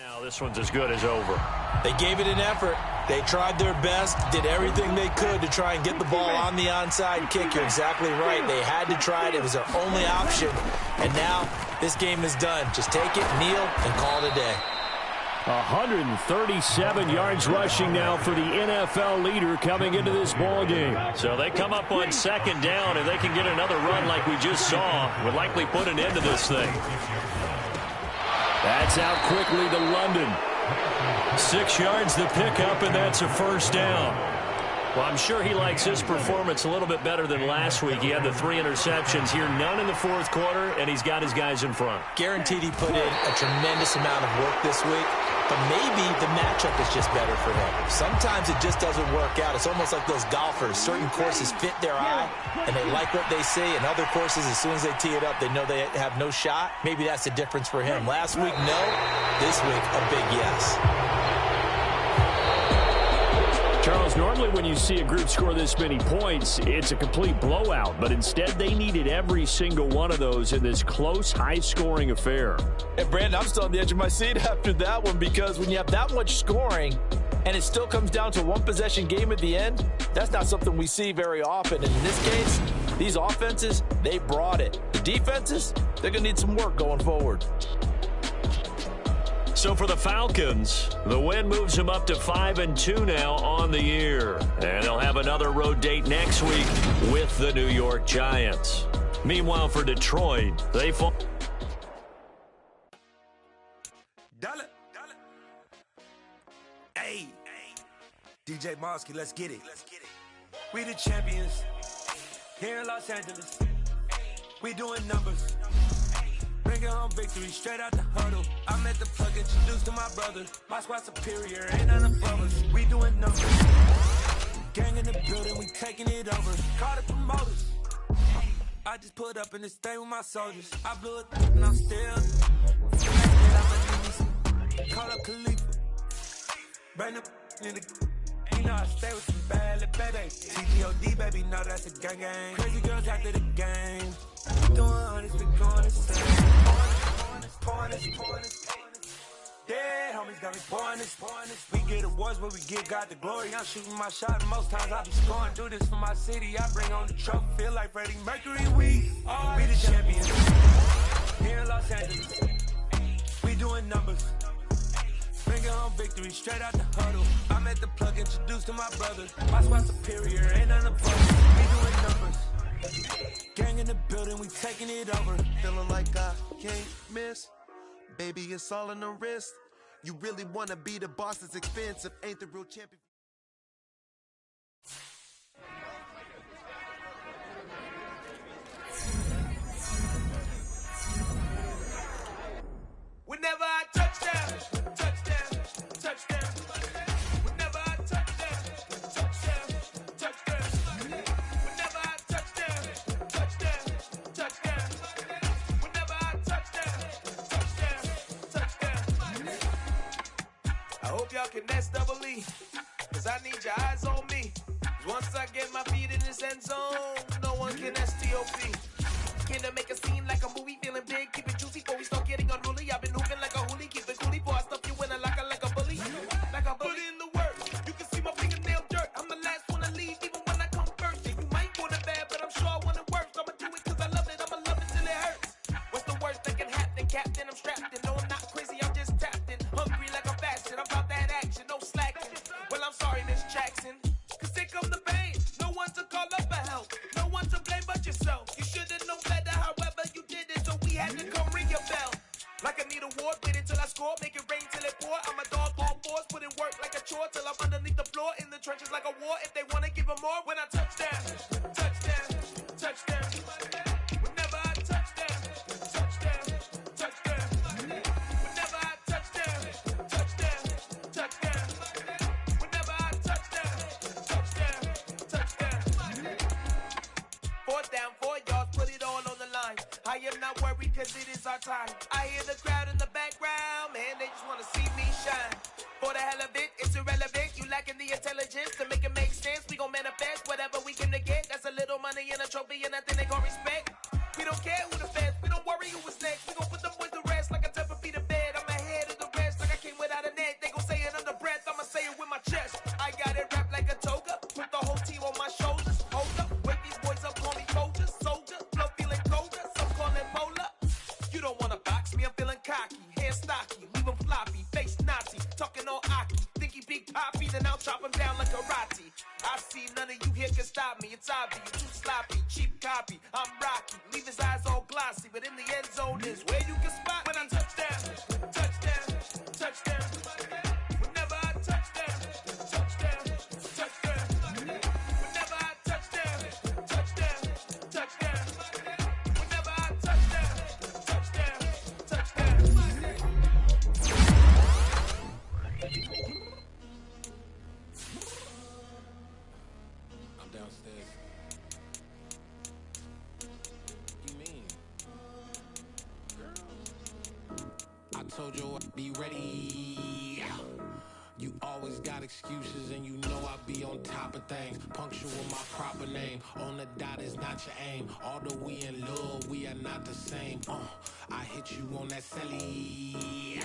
Now this one's as good as over. They gave it an effort. They tried their best, did everything they could to try and get the ball on the onside kick. You're exactly right. They had to try it. It was their only option. And now this game is done. Just take it, kneel, and call it a day. 137 yards rushing now for the NFL leader coming into this ball game. So they come up on second down. If they can get another run like we just saw, would likely put an end to this thing. That's out quickly to London. 6 yards the pickup, and that's a first down. Well, I'm sure he likes his performance a little bit better than last week. He had the 3 interceptions here, none in the fourth quarter, and he's got his guys in front. Guaranteed he put in a tremendous amount of work this week, but maybe the matchup is just better for him. Sometimes it just doesn't work out. It's almost like those golfers. Certain courses fit their eye, and they like what they see, and other courses, as soon as they tee it up, they know they have no shot. Maybe that's the difference for him. Last week, no. This week, a big yes. Charles, normally when you see a group score this many points, it's a complete blowout. But instead, they needed every single one of those in this close, high-scoring affair. And, Brandon, I'm still on the edge of my seat after that one because when you have that much scoring and it still comes down to one-possession game at the end, that's not something we see very often. And in this case, these offenses, they brought it. The defenses, they're going to need some work going forward. So for the Falcons, the win moves them up to 5-2 now on the year. And they'll have another road date next week with the New York Giants. Meanwhile, for Detroit, they fall. Hey, DJ Mosky, let's get it. We the champions here in Los Angeles. We doing numbers. Bringing home victory straight out the huddle. I'm at the plug, introduced to my brother. My squad superior, ain't none above us. We doing numbers. Gang in the building, we taking it over. Call the promoters. I just put up in this thing with my soldiers. I blew it and I'm still. Call up Khalifa. Bring the in the. You know I stay with some bad little baby. TGOD, baby, know that's a gang gang. Crazy girls after the game. Doing honest, we going the same. Pouring this. Yeah, homies got me pouring this. We get awards, but we give God the glory. I'm shooting my shot, and most times I be scoring. Do this for my city, I bring on the trophy. Feel like Freddie Mercury, we the champions. Here in Los Angeles, we doing numbers. Bringing home victory straight out the huddle. I'm at the plug, introduced to my brother. My squad superior, ain't none above us. We doing numbers. Gang in the building, we taking it over. Feeling like I can't miss. Baby, it's all in the wrist. You really wanna be the boss, it's expensive. Ain't the real champion. Whenever I touchdown. Whenever I touchdown. Whenever I touchdown. Whenever I touchdown. I hope y'all can nest double E, cause I need your eyes on me. Once I get my feet in this end zone, no one can STOP. Can I make a scene like a movie, feeling big, keep it juicy before we start getting unruly. I've been hooping like a hoolie, keep it coolie before I stuff you in a locker like a bully. Like a bully. Put in the work, you can see my fingernail dirt. I'm the last one to leave, even when I come first. Yeah, you might want it bad, but I'm sure I want it worse. I'ma do it cause I love it, I'ma love it till it hurts. What's the worst that can happen, Captain? I'm strapped in, no I'm not crazy, I'm just tapped in. Hungry like I'm fashion, I'm about that action, no slacking. Well, I'm sorry, Miss Jackson, cause here come the pain. No one to call up for help, no one to blame but yourself. You should've known better, however you did it, so we had to come ring your bell. Like I need a ward, wait until I score, make it rain till it pour. I'm a dog, all fours, put in work like a chore till I'm underneath the floor, in the trenches like a war. If they wanna give them more, when I touchdown. Whenever I touchdown. Whenever I touchdown. Whenever I touchdown. Fourth down, 4 yards, put it all on the line. I am not worried cause it is our time. I hear the crowd in the background, man, they just wanna see me shine. For the hell of it, it's irrelevant. You lacking the intelligence to make it make sense. We gon' manifest whatever we came to get. That's a little money and a trophy and nothing they gon' respect. We don't care who the feds, we don't worry who was next. We gon' put them boys to rest like a 10 feet of bed. I'm ahead of the rest like I came cocky, hair stocky, leave him floppy, face Nazi, talking all Aki. Think he big poppy, then I'll chop him down like karate. I see none of you here can stop me. It's obvious, you too sloppy, cheap copy. I'm Rocky, leave his eyes all glossy, but in the end zone is where you can spot when I touchdown, touchdown, touchdown. Whenever I touchdown, touchdown, touchdown. Whenever I touchdown, touchdown, touchdown. Whenever I touchdown, touchdown, touchdown. I'm downstairs. You mean? I told you I'd be ready. You always got excuses and you know I be on top of things. Punctual my proper name. On the dot is not your aim. Although we in love, we are not the same. I hit you on that celly.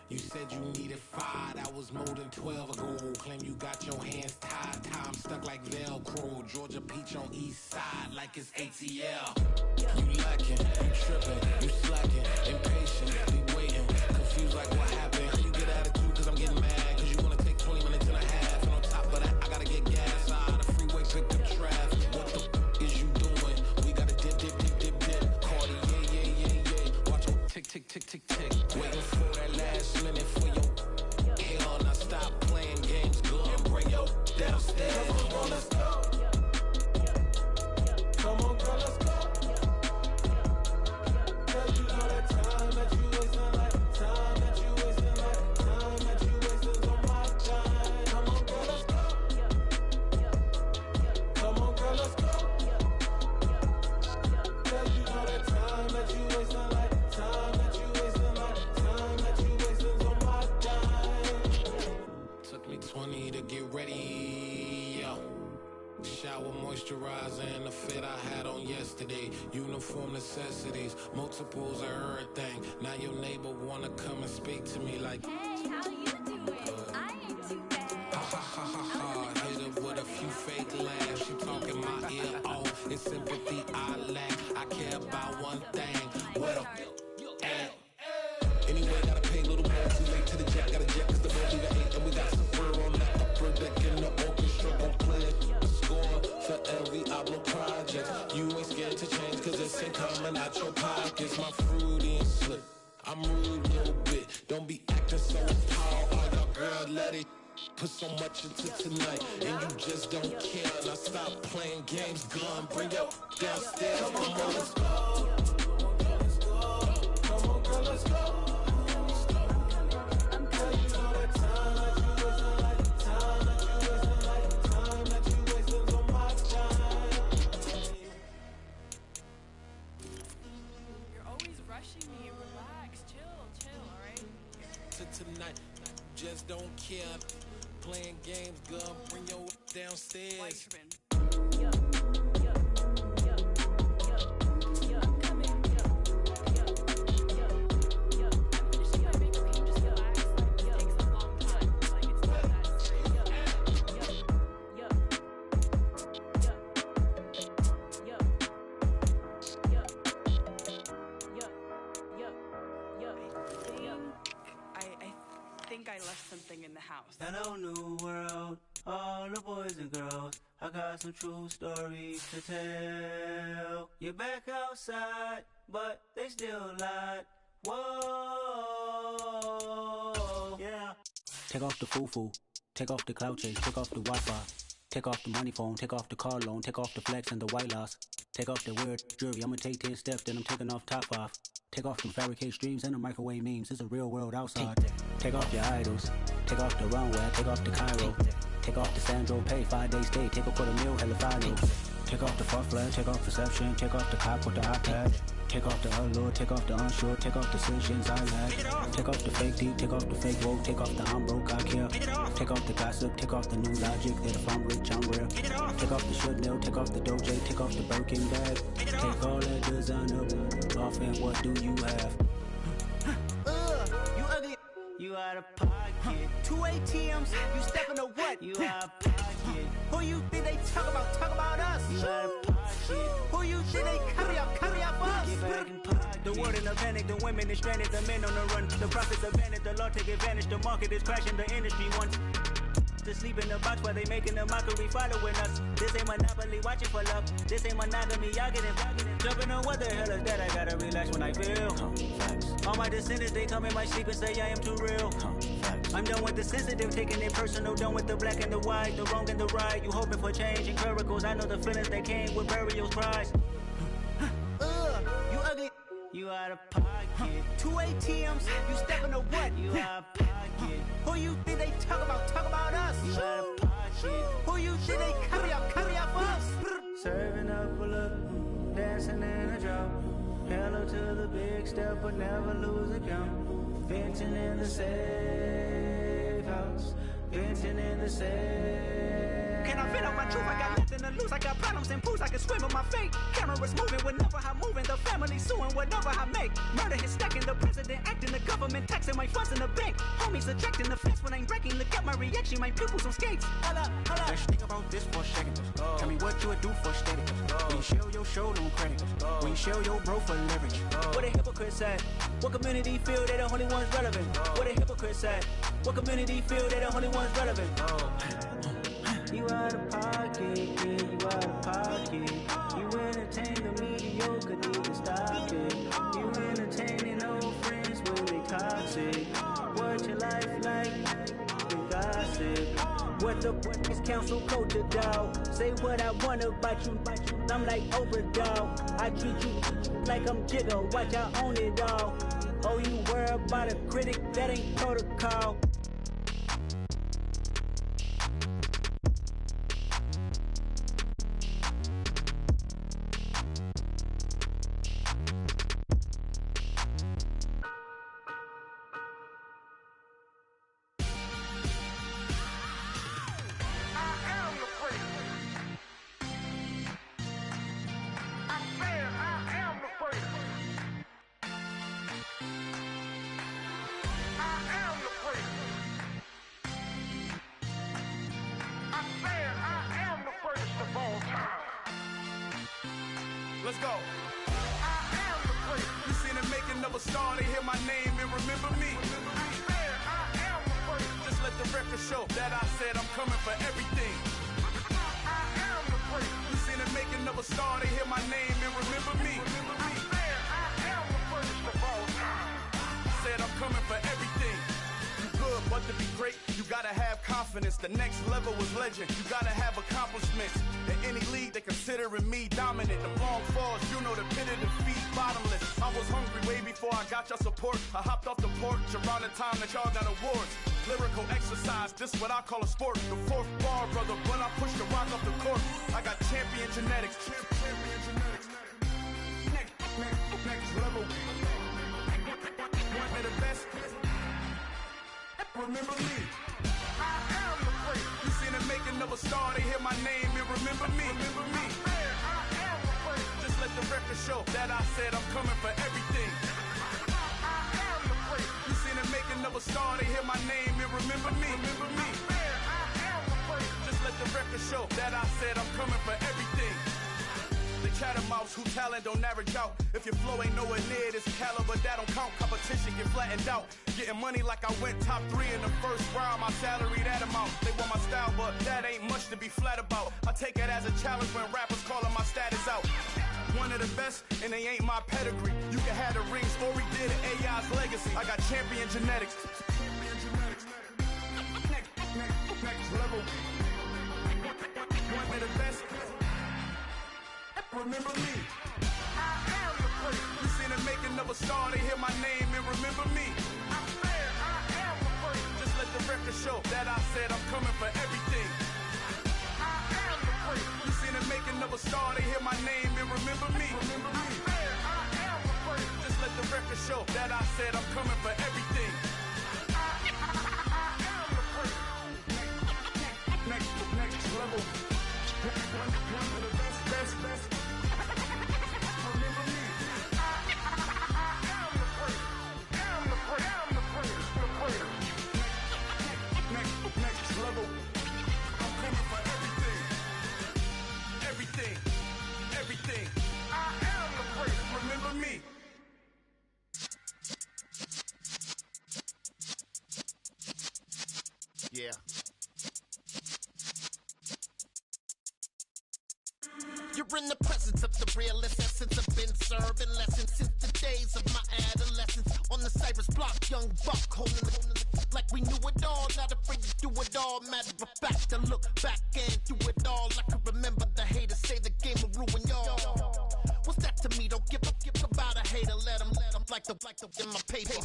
You said you needed 5, that was more than 12 ago. Claim you got your hands tied, time stuck like Velcro. Georgia Peach on east side like it's ATL. You lacking, you tripping, you slacking, impatient, be waiting, confused like what happened. How you get attitude cause I'm getting mad, cause you wanna take 20 minutes and a half. And on top of that, I gotta get gas out the freeway, pick up traffic. What the is you doing? We gotta dip, dip, dip, dip, dip. Cardi, yeah. Watch your tick, tick, tick, tick, tick. Waiting for that last minute for your hell. Now stop playing games, go and bring your downstairs. Come on, let's go. Come on, girl, let's go. Cause you know that time that you wasting, like time that you wasting, like time that you wasting on my time. Come on, girl, let's go. Come on, girl, let's go. Cause you know that time that you wasting, like time that you wasting, like time that you wasting on my time. Took me 20 to get ready, yo. Shower, moisturizer, and the fit I had on yesterday. Uniform necessities, multiples of everything. Now your neighbor wanna come and speak to me like, Hey, how you doing? I ain't too bad. ha ha ha ha ha. Hit her with a few fake laughs. She talking my ear off. It's sympathy I lack. I care about one thing. Well, and anyway, gotta pay a little more. Too late to the jet, gotta jet cause the boat leave at 8. And we got some fur on the upper deck in the orchestra. Gon' play a score for every album project. You ain't scared to change cause it's ain't coming out your pockets. My fruity and slip. I'm rude a little bit. Don't be acting so appalled. Oh, your girl, let it put so much into tonight. And you just don't care. Now stop playing games, gun. Bring your downstairs. Come on, girl, let's go. Come on, girl, let's go. Tonight, just don't care. Playing games, girl, bring your downstairs. I left something in the house. Hello, new world, all the boys and girls. I got some true stories to tell. You're back outside, but they still lied. Whoa, yeah. Take off the foo-foo, take off the cloud chase, take off the Wi-Fi. Take off the money phone, take off the car loan, take off the flex and the white loss. Take off the weird jewelry, I'ma take 10 steps, then I'm taking off top 5. Take off them fabricated streams and the microwave memes, it's a real world outside. Take off your idols, take off the runway, take off the Cairo. Take off the Sandro pay, 5 days stay, take off for the meal, hella finals. Take off the fuck flag, take off perception, take off the cop with the iPad. Take off the allure, take off the unsure, take off decisions I lack. Take off the fake deep, take off the fake woke, take off the I'm broke, I care. Take off the gossip, take off the new logic, that if I'm rich, I'm real. Take off the Chanel, take off the Doja, take off the Birkin bag. Take all that designer off and what do you have? You ugly. You out of pocket. 2 ATMs, you stepping to what? You out of pocket. Who you think they talk about? Talk about us. You out of pocket. Who you think they carry up us? Get back in pocket. The world in a panic, the women is stranded, the men on the run. The profits abandoned, the law take advantage. The market is crashing, the industry wants to sleep in the box while they making a mockery following us. This ain't Monopoly, watching for love. This ain't monogamy, y'all getting jumping on what the hell is that? I gotta relax when I feel. All my descendants, they come in my sleep and say I am too real. I'm done with the sensitive, taking it personal. Done with the black and the white, the wrong and the right. You hoping for change and miracles. I know the feelings that came with burial cries. You ugly. You out of pocket. 2 ATMs, you stepping to what? You out of pocket. Who you think they talk about us? You out of pocket. Who you think they carry out for us? Serving up a look, dancing in a drop. Hello to the big step, but never lose a count. Venting in the safe house. Venting in the safe. Can I fit up my truth? I got nothing to lose. I got problems and pools. I can swim with my fate. Cameras moving whenever I'm moving. The family suing whatever I make. Murder is stacking. The president acting. The government taxing my funds in the bank. Homies subtracting the fence when I'm breaking. Look at my reaction. My pupils on skates. Hold up. Let's think about this for a second. Tell me what you would do for steady. When you show your show, no credit. When you show your bro for leverage. What a hypocrite said. What community feel they the only ones relevant? What a hypocrite said. What community feel they the only ones relevant? You out of pocket, yeah, you out of pocket. You entertain the mediocre, need to stop it. You entertaining old friends when they toxic. What your life like? The gossip. What the is council culture, dog? Say what I want about you, I'm like Oprah, dog. I treat you like I'm Jigga, watch I own it all. Oh, you worry about a critic, that ain't protocol. Let's go. I am the great. You seen the making of a star, they hear my name and remember me. I am the great. Just let the record show that I said I'm coming for everything. I am the great. You seen the making of a star, they hear my name and remember me. I am the greatest of all time. Said I'm coming for everything. You good, but to be great, you gotta have confidence. The next level was legend. You gotta have accomplishments. In any league, they considering me dominant. The long falls, you know the pit of defeat, bottomless. I was hungry way before I got your support. I hopped off the porch around the time that y'all got awards. Lyrical exercise, this what I call a sport. The fourth bar, brother, when I push the rock up the court. I got champion genetics. Champion genetics. Next level. One of the best. Remember me. I am the great. You seen the making of a star, they hear my name and remember me. Remember me. I am the great. Just let the record show that I said I'm coming for everything. I am the great. You seen the making of a star, they hear my name and remember me. Remember me. I am the great. Just let the record show that I said I'm coming for everything. The chattermouths who talent don't average out. If your flow ain't nowhere near this caliber, that don't count. Competition get flattened out. Getting money like I went top 3 in the first round. My salary that amount. They want my style, but that ain't much to be flat about. I take it as a challenge when rappers calling my status out. One of the best, and they ain't my pedigree. You can have the rings, or we did it, AI's legacy. I got champion genetics. Next level. One of the best. Remember me. I am the great. You seen the making of a star, they hear my name and remember me. I am the great. Just let the record show that I said I'm coming for everything. I am the great. You seen the making of a star, they hear my name and remember me. Remember me. I am the great. Just let the record show that I said I'm coming for everything. I am the great. Next level. One of the best. Next level. I'm coming for everything. Everything. I am the great. Remember me. Yeah. You're in the presence of the realest essence. I've been serving lessons since the days of my adolescence. On the Cypress block, young buck, holding like we knew it all. Not afraid to do it all. Matter of fact, I look back and do it all. I can remember the haters say the game will ruin y'all. What's that to me? Don't give about a hater. Let them like the in my paper.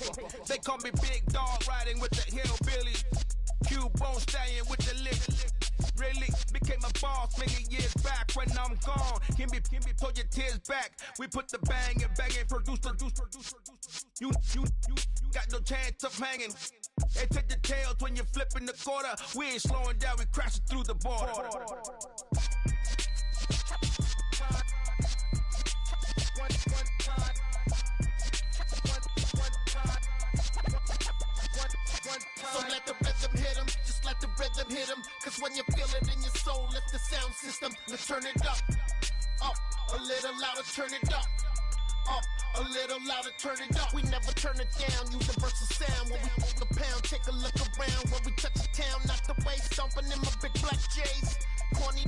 They call me Big Dog, riding with the hillbilly. Q-Bone stallion with the lick. Really became a boss many years back. When I'm gone, can be pull your tears back. We put the bang and produce. You got no chance of hanging. They take the tails when you're flipping the quarter. We ain't slowing down, we crashing through the border. So let the rhythm hit him, just let the rhythm hit him. Cause when you feel it in your soul, lift the sound system. Let's turn it up a little louder, turn it up a little louder, turn it up. We never turn it down, universal sound. When we hold the pound, take a look around. When we touch the town, not the way, stomping in my big black J's. Corny,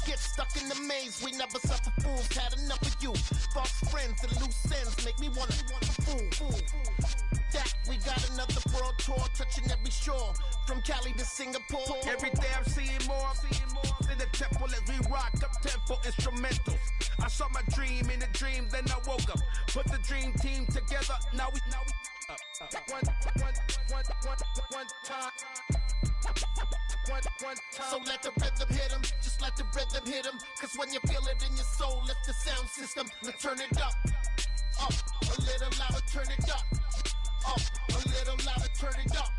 get stuck in the maze. We never suffer fools, had enough of you. False friends and loose ends make me wanna fool. That we got another world tour, touching every shore, from Cali to Singapore. Every day I'm seeing more in the temple as we rock up tempo instrumentals. I saw my dream in a dream, then I woke up. Put the dream team together. Now we one time. So let the rhythm hit him, just let the rhythm hit him. Cause when you feel it in your soul, lift the sound system. Let's turn it up a little louder, turn it up a little louder, turn it up.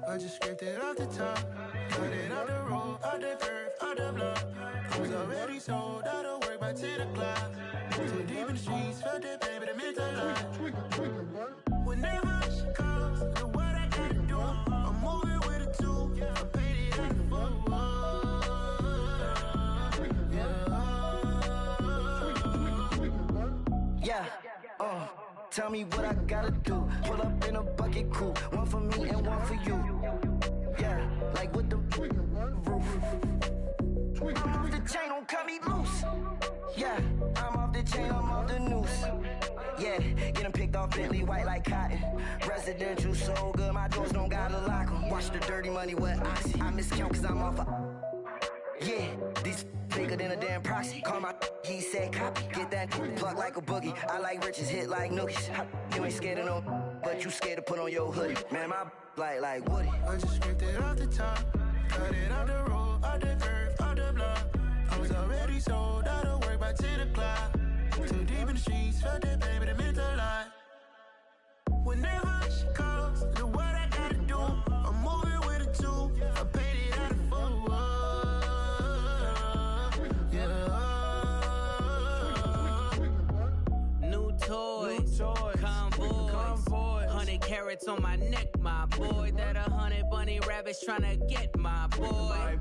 I just scraped it off the top, cut it out the road, out the curve, out the block. I was already sold, out of work by 10 o'clock. Too deep in the streets, felt that baby, that meant a lot. Whenever she calls, do what I gotta do. I'm moving with a two, I paid it out the full. Yeah, tell me what I gotta do. Pull up in a bucket coupe, one for me and one for you. Yeah, like with the roof. I'm off the chain, don't cut me loose. Yeah, I'm off the chain, I'm off the noose. Yeah, getting picked off Bentley white like cotton. Residential so good, my doors don't gotta lock 'em. Watch the dirty money with oxy. I miscount cause I'm off yeah, these bigger than a damn proxy. Call my he said copy. Get that plug like a boogie. I like riches, hit like nookies. You ain't scared of no, but you scared to put on your hoodie. Man, my like Woody. I just scraped it off the top, cut it out the road, out the curve, out the block. I was already sold, out of work by 10 o'clock. Too deep in the streets, felt that baby, that meant a lot. Whenever she calls, do what I gotta do. I'm moving with a two, I paid it out of full. Convoy, 100 carats on my neck, my boy. That 100 bunny rabbits tryna get my boy.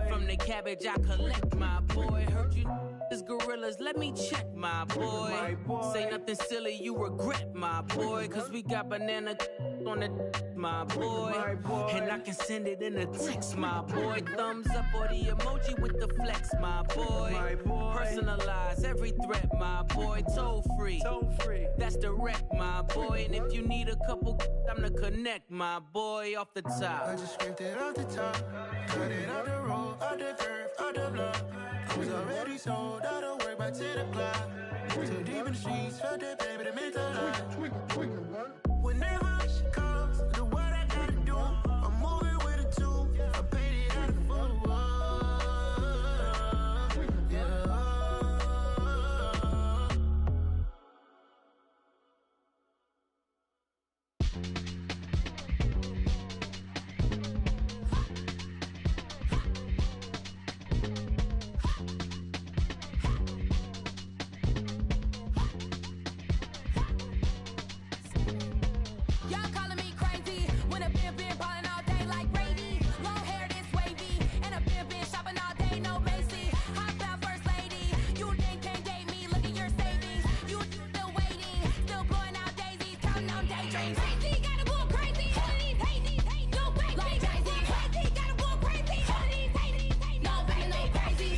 From the cabbage I collect, my boy. Heard you is gorillas, let me check, my boy. Say nothing silly, you regret, my boy. Cause we got banana on the my boy. And I can send it in a text, my boy. Thumbs up or the emoji with the flex, my boy. Personalize every threat, my boy. Toll free, that's direct, my boy. And if you need a couple, I'm the connect, my boy. Off the top, I just scraped it off the top, cut it out the road, out the curve, out the block. I was already sold, out of work by 10 o'clock. Too deep in the streets, felt that baby, that meant a lot. Whenever she calls, do what I gotta do. I'm moving with a two, I paid it out of full. Crazy, gotta go crazy. All these hate, no crazy. Like crazy, crazy, gotta go crazy. All these hate, no crazy.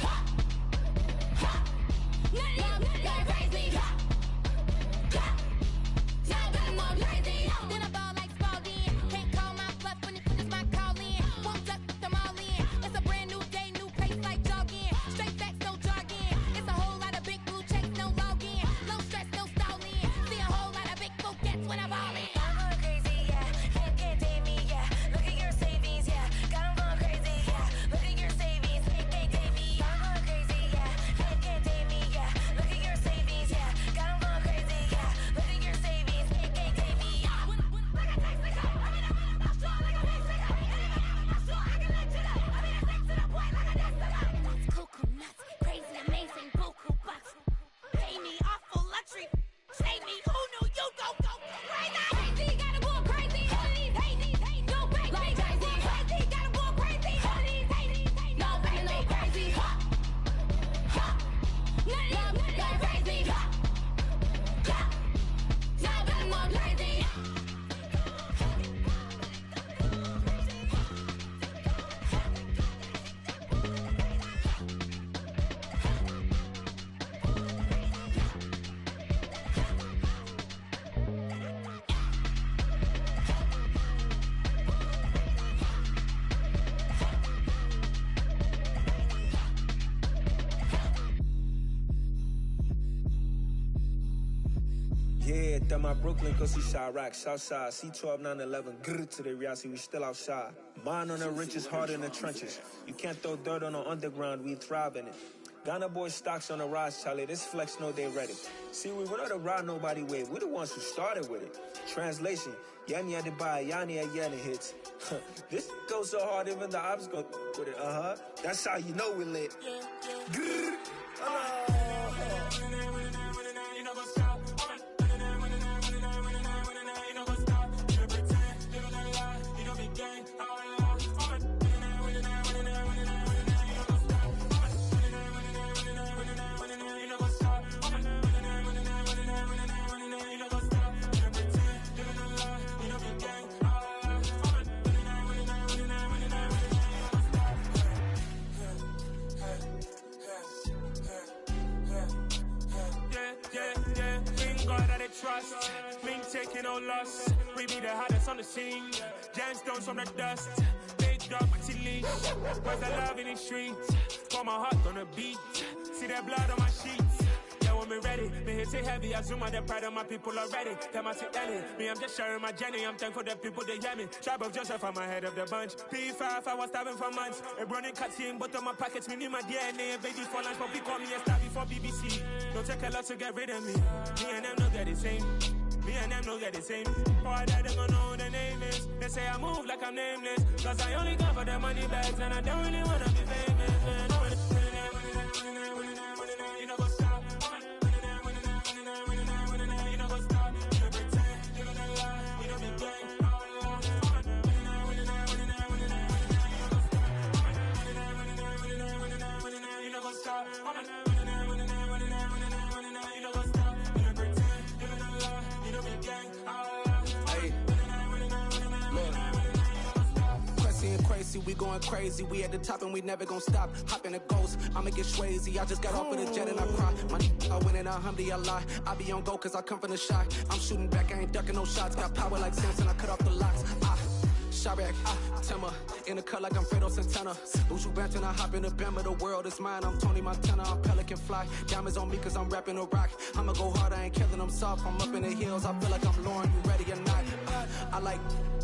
None of you crazy. Y'all better more crazy. Then I ball like Spalding. Can't call my bluff when it's my call in. Won't duck them all in. It's a brand new day, new pace like jogging. Straight facts, no jargon. It's a whole lot of big blue checks, no login. Low stress, no stalling. See a whole lot of big focus when I ball in. I'm going crazy, yeah. Can't tame me, yeah. Look at your savings, yeah. Got 'em going crazy, yeah. Look at your savings, can't tame me. I'm going crazy, yeah. Can't tame me, yeah. Look at your savings, yeah. Got 'em going crazy, yeah. Look at your savings, can't tame me. That's cuckoo nuts, crazy, amazing, buku bucks. Pay me awful luxury. Say me, who knew you'd go crazy? Crazy, gotta go crazy. All these hate, no crazy. Like crazy, crazy, gotta go crazy. All these hate, no crazy. None of you crazy. Y'all better more crazy. Yeah, that my Brooklyn, cause he shot rock, Southside, C12, 911, grrr to the reality, we still outside. Mine on the riches, hard in the trenches. You can't throw dirt on the underground, we thrive in it. Ghana boys stocks on the rise, Charlie, this flex know they ready. See, we not to ride nobody wave, we the ones who started with it. Translation, Yanni had to buy, Yanni had Yanni hits. This goes so hard, even the ops go with it, That's how you know we lit. Grrr. Trust, me taking no loss. We be the hardest on the scene. Gemstones from the dust. Big dog, Maxi leash. Where's the love in the streets? Got my heart on the beat. See that blood on my sheets. Yeah, when me ready, me hit it heavy. I zoom out the pride of my people already. Tell my sit Ellie. Me, I'm just sharing my journey. I'm thankful the people they hear me. Tribe of Joseph, I'm ahead of the bunch. P5, I was starving for months. A running cutscene, but on my pockets, me need my DNA. Babies for lunch, but we call me a star before BBC. Don't take a lot to get rid of me. Me and them don't get the same. Me and them don't get the same. Boy, that they gonna know who the name is. They say I move like I'm nameless. Cause I only come for the money bags and I don't really wanna be famous, man. You know go stop. You know go stop. You pretend. You know the lie. You know be gang. You know go stop. Crazy, we going crazy. We at the top and we never gonna stop. Hop in a ghost, I'ma get swayzy. I just got off of the jet and I cry. My I win and I humbly I lie. I be on go cause I come from the shot. I'm shooting back, I ain't ducking no shots. Got power like Samson, I cut off the locks. Shabak, Timmer, in the cut like I'm Fredo Santana. Buju Banton, I hop in the Bama, the world is mine. I'm Tony Montana, I'm Pelican Fly. Diamonds on me cause I'm rapping a rock. I'ma go hard, I ain't killing them soft. I'm up in the hills, I feel like I'm Lauren, you ready or not? I like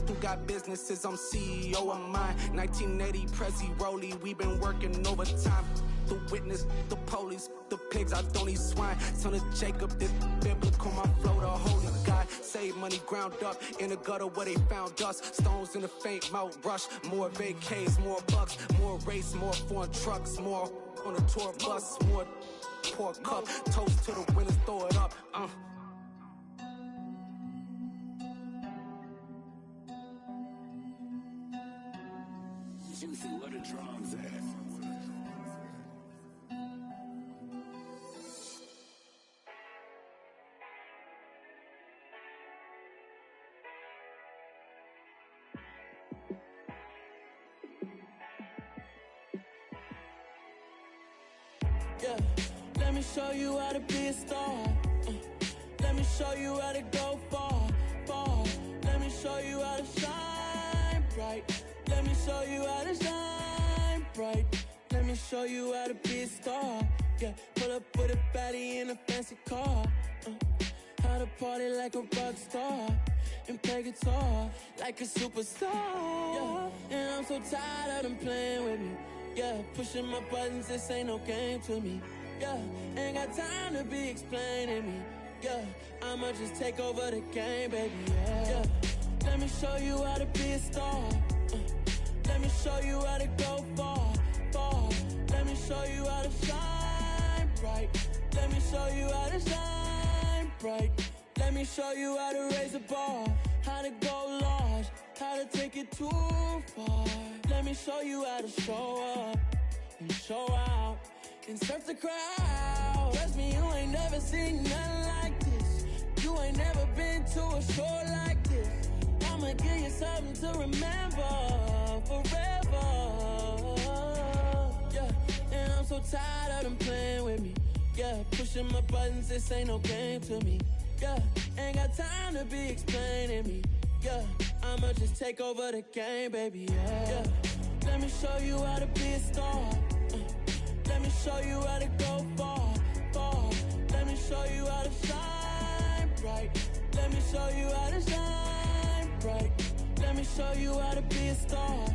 who got businesses, I'm CEO of mine. 1980, Prezi Rolly, we been working overtime. The witness, the police, the pigs, I don't eat swine. Son of Jacob, this biblical, my flow, the holy God. Save money ground up in the gutter where they found us. Stones in the faint mouth rush. More vacays, more bucks, more race, more foreign trucks, more on a tour bus, more pour cup. Toast to the winners, throw it up. Juicy, where the drums at? Yeah, let me show you how to be a star. Let me show you how to go far, far. Let me show you how to shine bright. Let me show you how to shine bright. Let me show you how to be a star. Yeah, pull up with a baddie in a fancy car. How to party like a rock star and play guitar like a superstar. Yeah, and I'm so tired of them playing with me. Yeah, pushing my buttons, this ain't no game to me. Yeah, ain't got time to be explaining me. Yeah, I'ma just take over the game, baby. Yeah, let me show you how to be a star. Let me show you how to go far, far. Let me show you how to shine bright. Let me show you how to shine bright. Let me show you how to raise a bar, how to go large, how to take it too far. Let me show you how to show up and show out and surf the crowd. Trust me, you ain't never seen nothing like this. You ain't never been to a show like this. I'ma give you something to remember forever. Yeah, and I'm so tired of them playing with me. Yeah, pushing my buttons, this ain't no game to me. Yeah, ain't got time to be explaining me. Yeah, I'ma just take over the game, baby. Yeah, let me show you how to be a star. Let me show you how to go far, far. Let me show you how to shine bright. Let me show you how to shine bright. Let me show you how to be a star.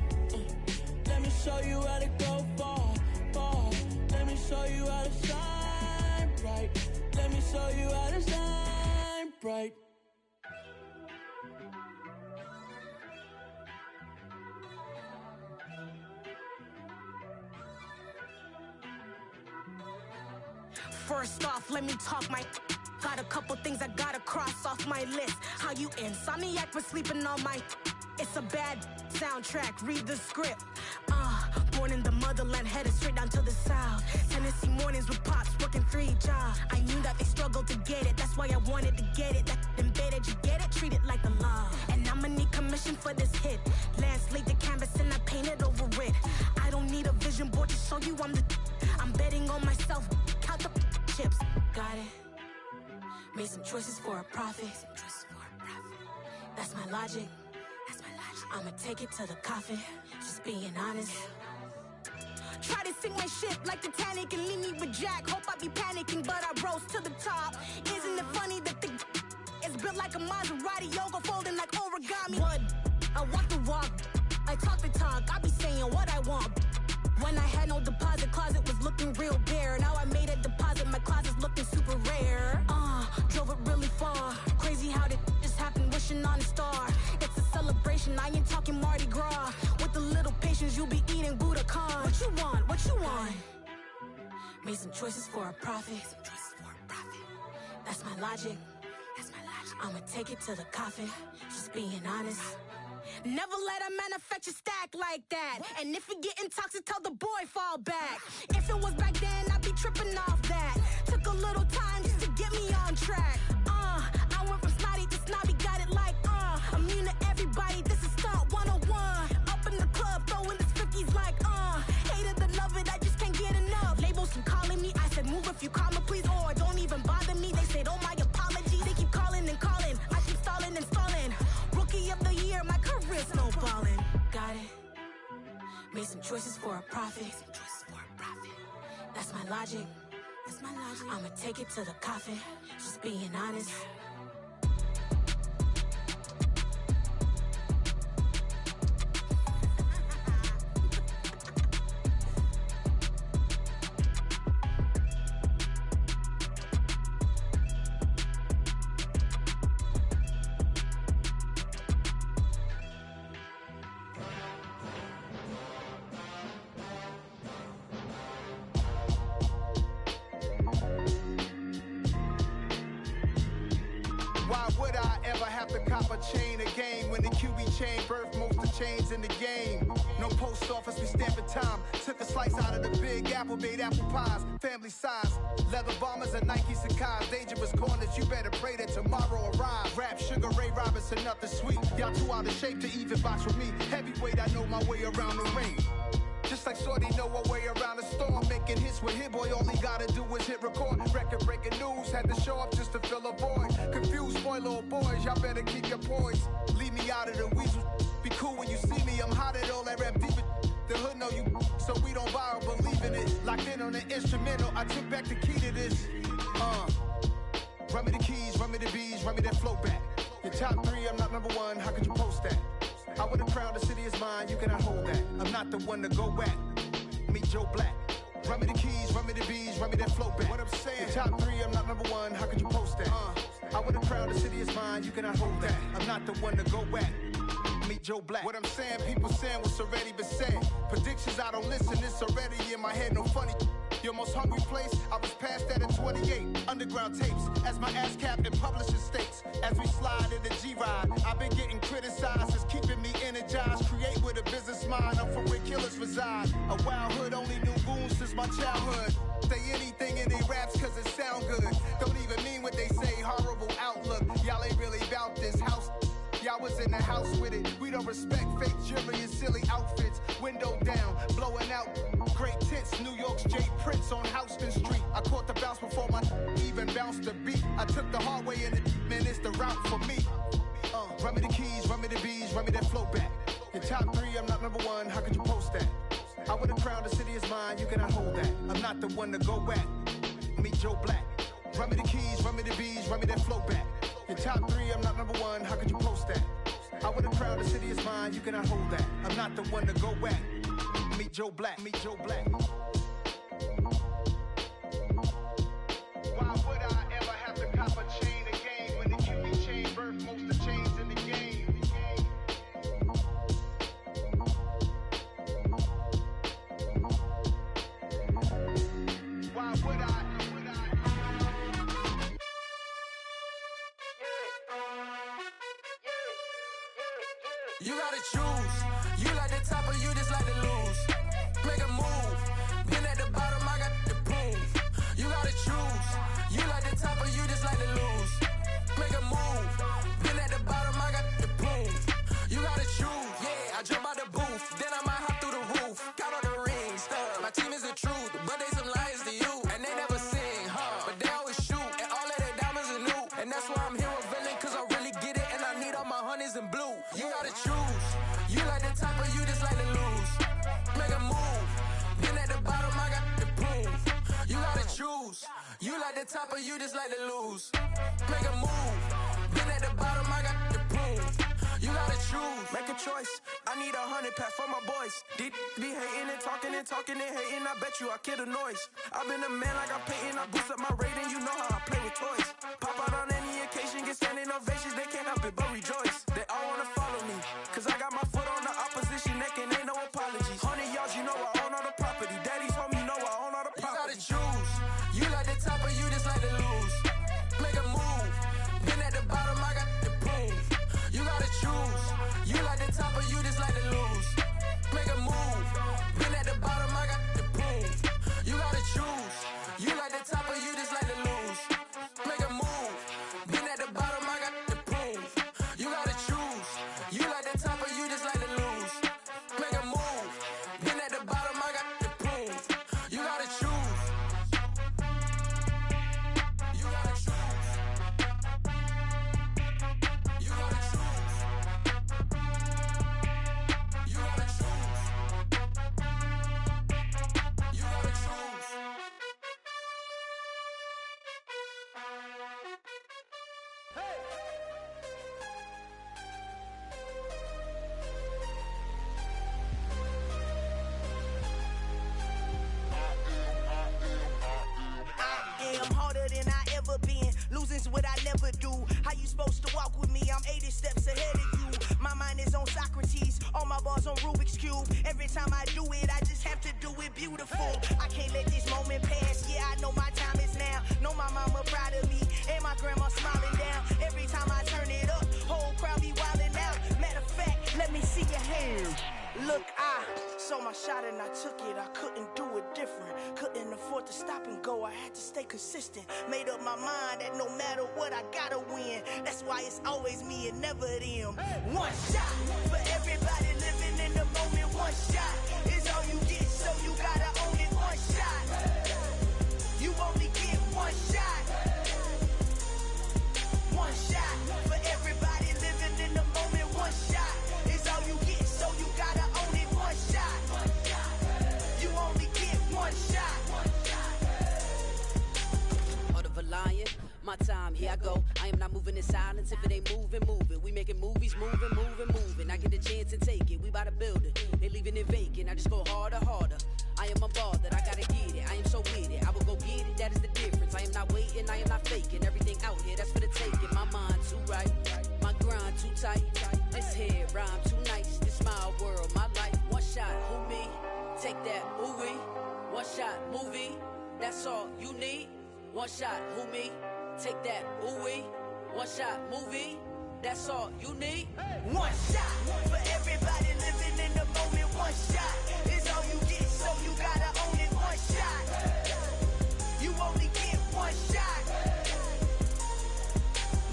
Let me show you how to go far, far. Let me show you how to shine bright. Let me show you how to shine bright. First off, let me talk my. Got a couple things I gotta cross off my list. How you insomniac for sleeping on my. It's a bad soundtrack, read the script. Born in the motherland, headed straight down to the south. Tennessee mornings with pops, working 3 jobs. I knew that they struggled to get it, that's why I wanted to get it. That embedded, you get it, treat it like a law. And I'ma need commission for this hit. Lance laid the canvas and I painted over it. I don't need a vision board to show you I'm the. I'm betting on myself, count the chips. Got it. Made some choices for a profit. That's my logic. I'ma take it to the coffin. Just being honest. Try to sink my ship like Titanic and leave me with Jack. Hope I be panicking, but I rose to the top. Isn't it funny that the is built like a Maserati, yoga folding like origami? What? I walk the walk. I talk the talk. I be saying what I want. When I had no deposit, closet was looking real bare. Now I made a deposit, my closet's looking super rare. Drove it really far. Crazy how did this happen, wishing on a star. It's a celebration, I ain't talking Mardi Gras. With a little patience, you'll be eating Budokan. What you want? What you want? Made some choices for a profit. That's my logic. I'ma take it to the coffin. Just being honest. Never let a manufacture stack like that. And if you getting toxic, tell the boy fall back. If it was back then, I'd be tripping off that. Took a little time just to get me on track. I went from snotty to snobby, got it like immune to everybody, this is stunt 101. Up in the club, throwing this 50s like hated to love it, I just can't get enough. Labels keep calling me, I said move if you call me please, or don't even bother me. They said oh my apology, they keep calling and calling. I keep stalling and stalling. Rookie of the year, my career snowballing. Got it. Made some choices for a profit. That's my logic. I'ma take it to the coffin. Just being honest. Why would I ever have to cop a chain again when the QB chain birthed most of chains in the game? No post office, we stamping time. Took a slice out of the big apple, made apple pies, family size. Leather bombers and Nike Sacai's. Dangerous corners, you better pray that tomorrow arrives. Rap Sugar Ray Robinson, nothing sweet. Y'all too out of shape to even box with me. Heavyweight, I know my way around the ring. Just like Shorty know a way around the storm. Making hits with Hit Boy, all he gotta do is hit record. Record breaking news, had to show up just to fill a void. Confused boy, little boys, y'all better keep your poise. Leave me out of the weasel. Be cool when you see me, I'm hot at all that rap deep. The hood know you, so we don't borrow, believe in it. Locked in on the instrumental, I took back the key to this. Run me the keys, run me the bees, run me that flow back. Your top 3, I'm not number 1, how could you post that? I would've crowned the city is mine, you cannot hold that. I'm not the one to go back. Meet Joe Black. Run me the keys, run me the bees, run me that flow back. What I'm saying, your top 3, I'm not number 1, how could you post that? I would've crowned the city is mine, you cannot hold that. I'm not the one to go back. Meet Joe Black. What I'm saying, people saying what's already been said. Predictions, I don't listen, it's already in my head, no funny. Your most hungry place, I was past that at 28. Underground tapes, as my ass cap in publishing states. As we slide in the G-Ride, I've been getting criticized, it's keeping me energized. Create with a business mind, I'm from where killers reside. A wild hood, only knew goons since my childhood. Say anything in their raps cause it sound good. Don't even mean what they say, horrible outlook. Y'all ain't really about this house. Y'all was in the house with it. We don't respect fake jewelry and silly outfits. Window down, blowing out great tents. New York's Jay Prince on Houston Street. I caught the bounce before my even bounced the beat. I took the hard way in it, man, it's the route for me. Run me the keys, run me the bees, run me that flow back. Your top 3, I'm not number 1, how could you post that? I would've crowned the city is mine, you cannot hold that. I'm not the one to go back. Meet Joe Black. Run me the keys, run me the bees, run me that flow back. Your top 3, I'm not number 1, how could you post that? I would've crowned the city is mine, you cannot hold that. I'm not the one to go back. Meet Joe Black, meet Joe Black. Why would I ever have to cop a chain again when the QB chain birthed most of the chains in the game? Why would I? You gotta choose. You like the top or you just like to lose. Make a move. Been at the bottom, I got the proof. You gotta choose. You like the top or you just like to lose. Make a move. Been at the bottom, I got the proof. You gotta choose. Yeah, I jump out the booth. Then I might hop through the roof. Count all the rings. My team is the truth, but they some liars to you. And they never sing, but they always shoot. And all of their diamonds are new. And that's why I'm here with villain, cause I really get it. And I need all my honeys in blue. You gotta choose. You like the top or you just like to lose. Make a move. Been at the bottom, I got the proof. You gotta choose. You like the top or you just like to lose. Make a move. Been at the bottom, I got the proof. You gotta choose. Make a choice. I need 100 pack for my boys. Be hating and talking and talking and hating. I bet you I kill the noise. I've been a man like I'm Peyton. I boost up my rating. You know how I play with toys. Pop out on any occasion, get standing ovations. They can't help it but rejoice. They all wanna follow me, cause I got my foot on the opposition neck and ain't no apologies. 100 yards, you know I own all the property. Daddy's home, you know I own all the property. You gotta choose. You like the top or you just like to lose. Make a move. Been at the bottom, I got the proof. You gotta choose. You like the top or you just like to lose. Make a move. Been at the bottom, I got the proof. You gotta choose. You like the top or you just like to lose. Make a move. Been at the bottom, I got the proof. You gotta choose. You like the top or you just like to lose. Make a move. Been at the bottom, I got the proof. You gotta choose. You gotta choose. You gotta choose. You gotta choose. You gotta choose. I'm harder than I ever been. Losing's what I never do. How you supposed to walk with me? I'm 80 steps ahead of you. My mind is on Socrates. All my bars on Rubik's Cube. Every time I do it, I just have to do it beautiful. I can't let this moment pass. Yeah, I know my time is now. Know my mama proud of me. And my grandma smiling down. Every time I turn it up, whole crowd be wildin' out. Matter of fact, let me see your hands. Look, I saw my shot and I took it. I couldn't do it different. Couldn't afford to stop and go. I had to stay consistent. Made up my mind that no matter what, I gotta win. That's why it's always me and never them. One shot for everybody living in the moment. One shot is all you get. in silence. If it ain't moving, move it. We making movies, moving. I get the chance to take it. We bout to build it. They leaving it vacant. I just go harder. I am a ball that I gotta get it. I am so with it. I will go get it. That is the difference. I am not waiting. I am not faking. Everything out here, that's for the taking. My mind too right. My grind too tight. This head rhyme too nice. This my world, my life. One shot, who me? Take that, ooh wee. One shot, movie. That's all you need. One shot, who me? Take that, ooh wee. One shot, movie. That's all you need. One shot for everybody living in the moment. One shot is all you get, so you gotta own it. One shot. You only get one shot.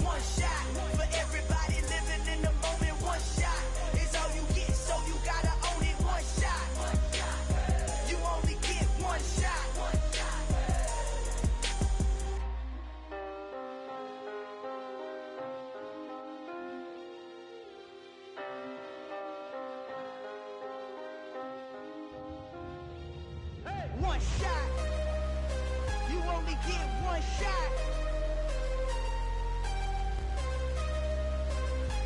One shot for everybody living in the moment. One shot is all you get, so you gotta own it. One shot. You only get one shot. One shot. You only get one shot.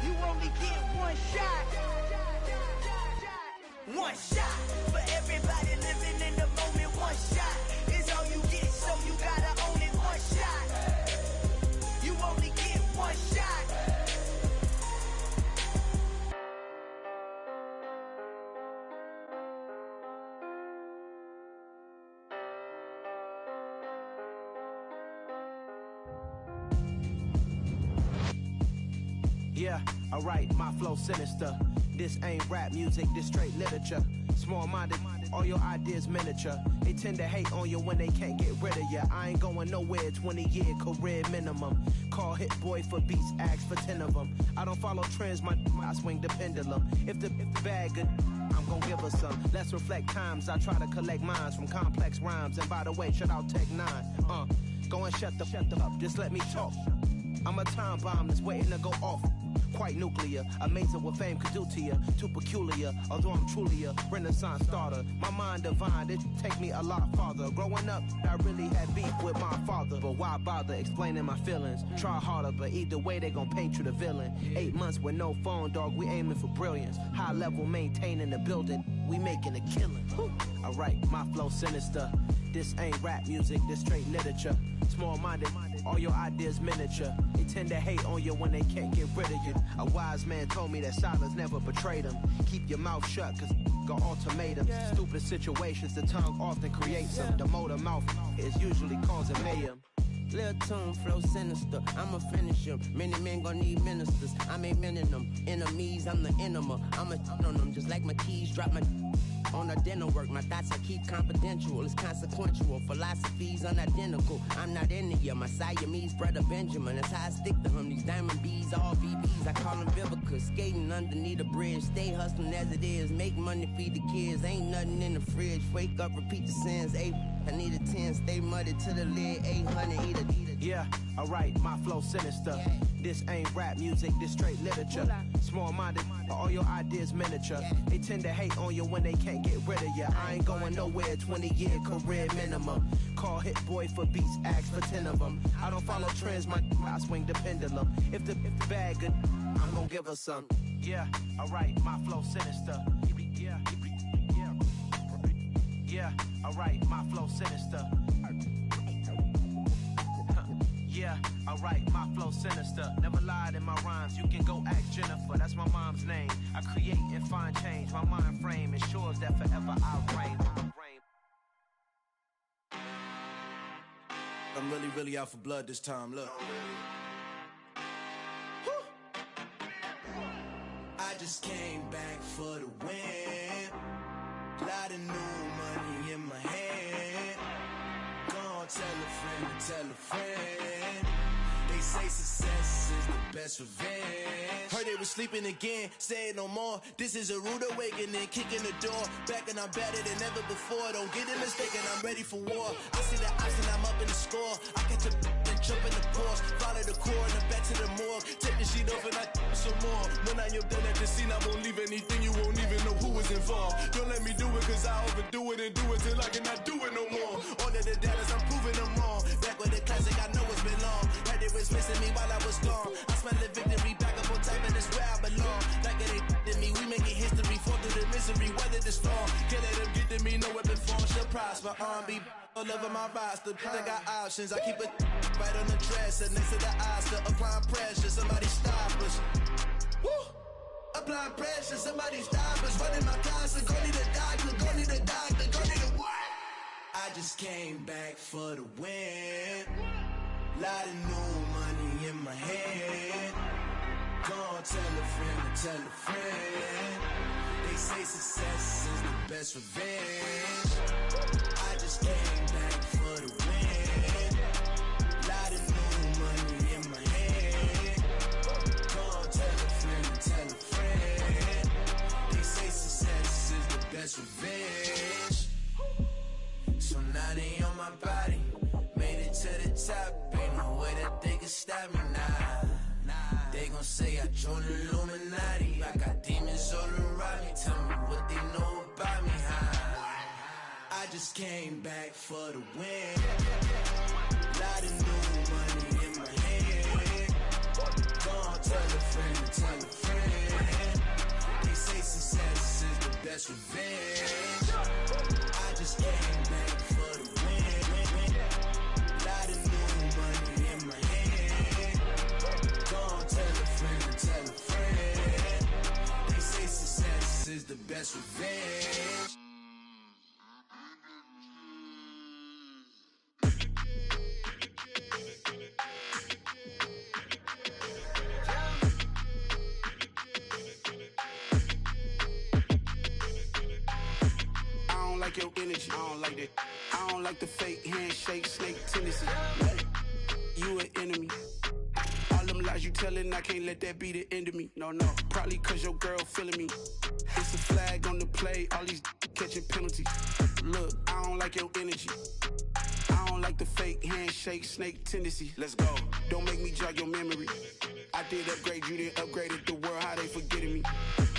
You only get one shot. One shot for everybody living in the moment. One shot is all you get, so you gotta own it. One shot. You only get one shot. Yeah, alright, my flow sinister. This ain't rap music, this straight literature. Small-minded, all your ideas miniature. They tend to hate on you when they can't get rid of you. I ain't going nowhere, 20-year career minimum. Call Hit Boy for beats, ask for 10 of them. I don't follow trends, I swing the pendulum. If the bag good, I'm gon' give her some. Let's reflect times, I try to collect minds from complex rhymes. And by the way, shout out Tech 9. Go and shut the up, just let me talk. I'm a time bomb that's waiting to go off. Quite nuclear, amazing what fame could do to you. Too peculiar, although I'm truly a renaissance starter. My mind divine, it take me a lot farther. Growing up, I really had beef with my father. But why bother explaining my feelings? Try harder, but either way they gon' paint you the villain. 8 months with no phone, dog, we aiming for brilliance. High level maintaining the building, we making a killing. Alright, my flow sinister. This ain't rap music, this straight literature. Small-minded, all your ideas miniature. They tend to hate on you when they can't get rid of you. A wise man told me that silence never betrayed him. Keep your mouth shut, cause got ultimatums. Stupid situations, the tongue often creates them. The motor mouth is usually causing mayhem. Lil' tune, flow sinister, I'ma finish him. Many men gon' need ministers, I ain't mending them. Enemies, I'm the enema, I'ma on them. Just like my keys, drop my on the dinner work. My thoughts I keep confidential, it's consequential. Philosophies unidentical, I'm not in the year. My Siamese brother Benjamin, that's how I stick to him. These diamond bees, all BBs, I call them Vivica. Skating underneath the bridge, stay hustling as it is. Make money, feed the kids, ain't nothing in the fridge. Wake up, repeat the sins, I need a 10, stay muddy to the lid, 800, eat it. Yeah, alright, my flow sinister. This ain't rap music, this straight literature. Small-minded, all your ideas miniature. They tend to hate on you when they can't get rid of you. I ain't going nowhere, 20-year career minimum. Call Hit Boy for beats, ask for 10 of them. I don't follow trends, I swing the pendulum. If the bag good, I'm gon' give her some. Yeah, alright, my flow sinister. Yeah, alright, my flow sinister. Yeah, alright, my flow sinister. Never lied in my rhymes, you can go ask Jennifer, that's my mom's name. I create and find change, my mind frame ensures that forever I reign. I'm really out for blood this time, look. I just came back for the win. Lot of new money in my hand. Gonna tell a friend to tell a friend. They say success is the best revenge. Heard they was sleeping again, say it no more. This is a rude awakening, kicking the door. Back and I'm better than ever before. Don't get it mistaken, I'm ready for war. I see the option, I'm up in the score. I catch a and jump in the Porsche. Follow the core and then back to the morgue. Take the sheet off and I some more. When I am done at the scene, I won't leave anything. You won't even know who was involved. Don't let me do it, cause I overdo it and do it till I cannot do it no more. All of the doubters, I'm proving them wrong. Back with the classic, I know it's been long. Had they was missing me while I was gone. I smell the victory back up on top, and it's where I belong. Like it ain't to me, we making history, fall through the misery, weather the storm. Can't let them get to me, no weapon form shall prosper. R&B all over my roster, I got options. I keep it right on the dresser, next to the Oscar, applying pressure. Somebody stop us. Woo! Applying pressure, somebody stop us. Running my closet, go need a doctor, go need a doctor, go need a what? I just came back for the win. Lot of new money in my hand. Go on, tell a friend to tell a friend. They say success is the best revenge. I just came back for the win. Lot of new money in my hand. Go on, tell a friend to tell a friend. They say success is the best revenge. So now they on my body. Made it to the top. Ain't no way that they can stop me now. They gon' say I joined the Illuminati. I got demons all around me. Tell me what they know about me, huh? I just came back for the win. Lot of new money in my hand. Go on, tell a friend to tell a friend. They say success is the best revenge. I just came back for the win. Lot of new money in my hand. Go on, tell a friend to tell a friend. They say success is the best revenge. I don't like your energy, I don't like that. I don't like the fake handshake, snake tendency. You an enemy. All them lies you telling, I can't let that be the end of me. No, probably cause your girl feeling me. It's a flag on the play, all these catching penalties. Look, I don't like your energy. I don't like the fake handshake, snake tendency. Let's go. Don't make me jog your memory. I did upgrade, you didn't upgrade it. The world, how they forgetting me.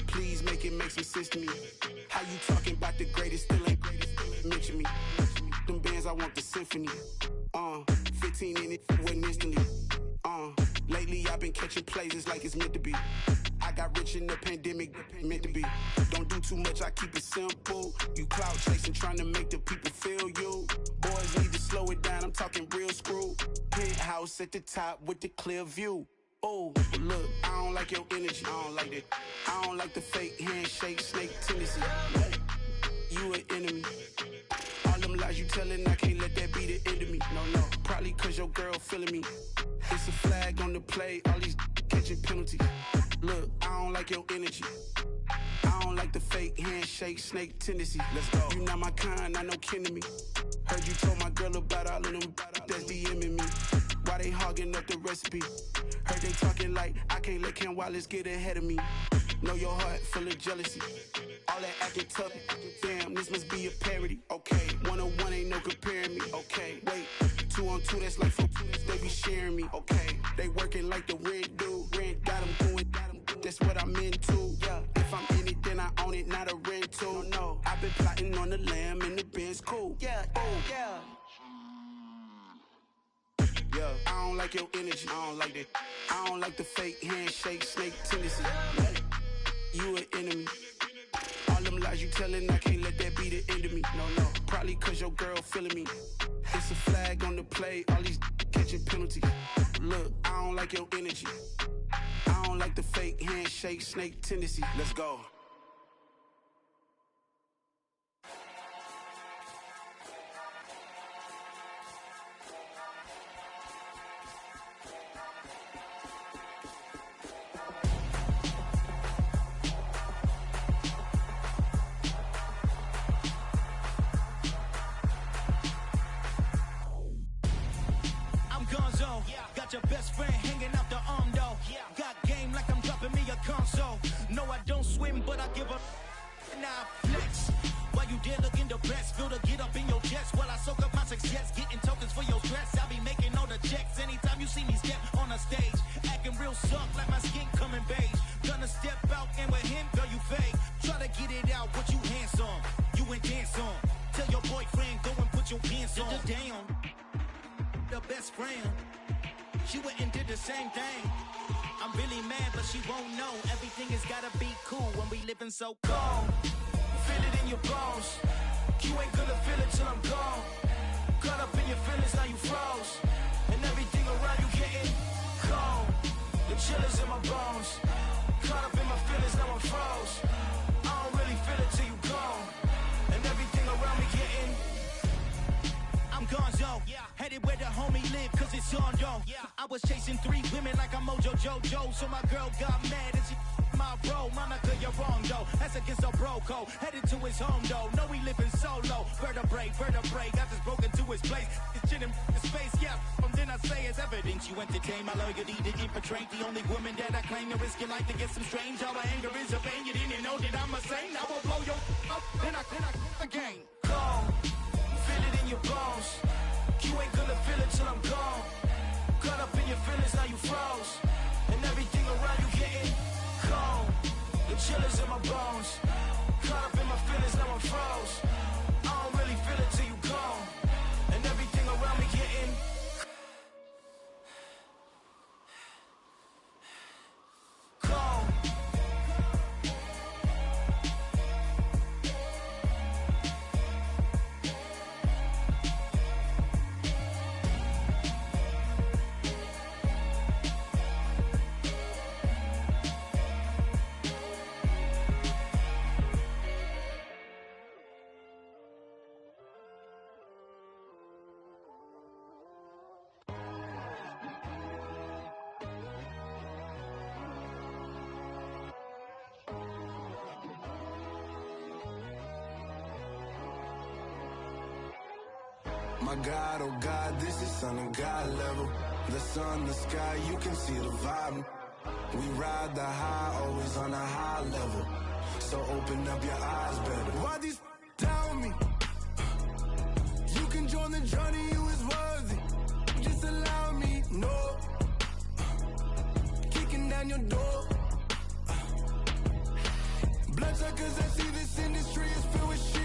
Please make it make some sense to me. How you talking about the greatest, still ain't greatest, mention me. Them bands, I want the symphony. 15 in it, went instantly. Lately I've been catching plays, it's like it's meant to be. I got rich in the pandemic, meant to be. Don't do too much, I keep it simple. You clout chasing, trying to make the people feel you. Boys need to slow it down, I'm talking real screw. Penthouse at the top with the clear view. Oh, look, I don't like your energy, I don't like that. I don't like the fake handshake, snake tendency. You an enemy. All them lies you telling, I can't let that be the end of me. No, probably cause your girl feeling me. It's a flag on the play, all these catching penalties. Look, I don't like your energy. I don't like the fake handshake, snake tendency. Let's go. You not my kind, I know kin to me. Heard you told my girl about all of them that's DMing me. Why they hogging up the recipe? Heard they talking like I can't let Ken Wallace get ahead of me. Know your heart full of jealousy. All that acting tough, damn, this must be a parody. Okay, 1-on-1 ain't no comparing me. Okay, wait, 2-on-2, that's like 4, they be sharing me. Okay, they working like the rent do. Rent got them going, that's what I'm into. Yeah, if I'm in it, then I own it, not a rental. No, I've been plotting on the lamb and the Benz cool. Yeah, yeah. Yeah, I don't like your energy, I don't like that. I don't like the fake handshake, snake tendency. You an enemy. All them lies you telling, I can't let that be the end of me. No, probably cause your girl feeling me. It's a flag on the play, all these catching penalties. Look, I don't like your energy. I don't like the fake handshake, snake tendency. Let's go. Got your best friend hanging out the arm though. Got game like I'm dropping me a console. No, I don't swim, but I give a now flex. While you there looking the best, feel the get up in your chest. While I soak up my success, getting tokens for your stress. I be making all the checks anytime you see me step on a stage. Acting real soft like my skin coming beige. Gonna step out and with him, girl, you fake. Try to get it out, what you handsome. You ain't dance on. Tell your boyfriend, go and put your pants on. Damn, the best friend. she went and did the same thing. I'm really mad, but she won't know. Everything has gotta be cool when we living so cold. Feel it in your bones. You ain't gonna feel it till I'm gone. Caught up in your feelings, now you froze. And everything around you getting cold. The chill is in my bones. Caught up in my feelings, now I'm froze. I don't really feel it till you gone. And everything around me getting I'm gonzo, headed where the homie live, cause it's on, yo. I was chasing 3 women like I'm Mojo Jojo, so my girl got mad and she my bro. Monica, you're wrong, though. That's against our bro code. Headed to his home, though. No, we living solo. Vertebrae. Got just broken to his place. It's chin in his face, yeah. From then I say it's evidence. You entertain my loyalty to infiltrate. The only woman that I claim to risk your life to get some strange. All my anger is a pain. You didn't know that I'm a saint. I will blow your up. Then I again. Gone. Feel it in your bones. You ain't gonna feel it till I'm gone. Caught up in your feelings, now you froze. And everything around you getting cold. The chill is in my bones. Caught up in my feelings, now I'm froze. I don't really feel it till you gone. And everything around me getting cold. My God, oh God, this is son of God level. The sun, the sky, you can see the vibe. We ride the high, always on a high level. So open up your eyes better. Why these tell me? You can join the journey, you is worthy. Just allow me, no. Kicking down your door. Bloodsuckers, I see this industry is filled with sheep.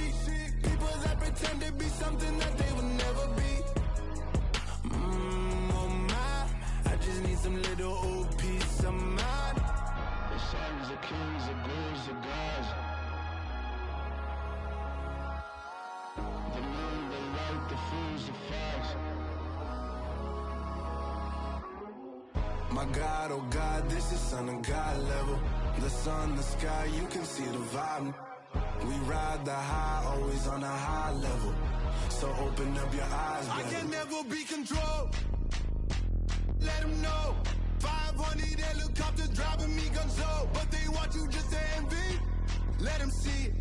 People that pretend to be something that they will never be. Oh my, I just need some little old peace of mind. The sons of kings, the ghouls, the gods. The moon, the light, the fools, the fogs. My God, oh God, this is son of God level. The sun, the sky, you can see the vibe. We ride the high, always on a high level. So open up your eyes, baby. I can never be controlled. Let them know. 500 helicopters driving me gunso. But they want you just to envy. Let them see it.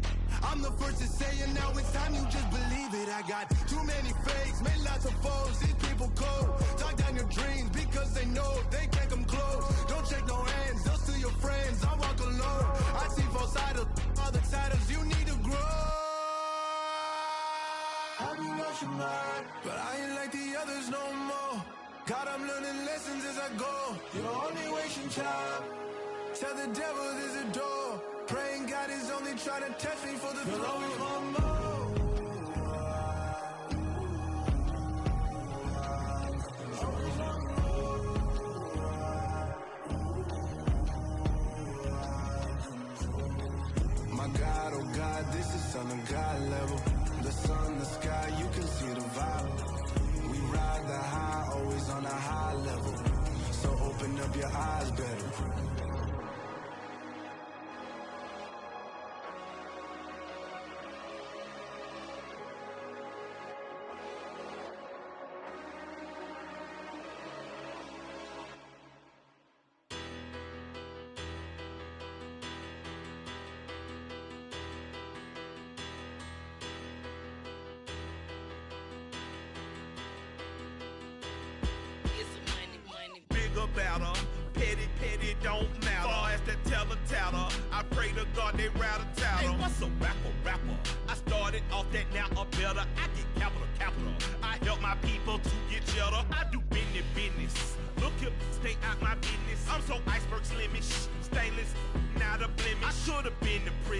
I'm the first to say it, now it's time you just believe it. I got too many fakes, made lots of foes. These people cold. Talk down your dreams because they know they can't come close. Don't shake no hands, they'll steal your friends. I walk alone. I see both sides, other titles, you need to grow. I've been watching mine, but I ain't like the others no more. God, I'm learning lessons as I go. You're only wasting time. Tell the devil there's a door. Praying God is only trying to test me for the throne. You'll always want more. My God, oh God, this is son of God level. The sun, the sky, you can see the vibe. We ride the high, always on a high level. So open up your eyes better. Better. Petty don't matter. Far as the teller, I pray to God they rattle tattle. Hey, what's a rapper? I started off that, now I'm better. I get capital. I help my people to get cheddar. I do business. Look here, stay out my business. I'm so iceberg slimish, stainless, not a blemish. I should've been to prison.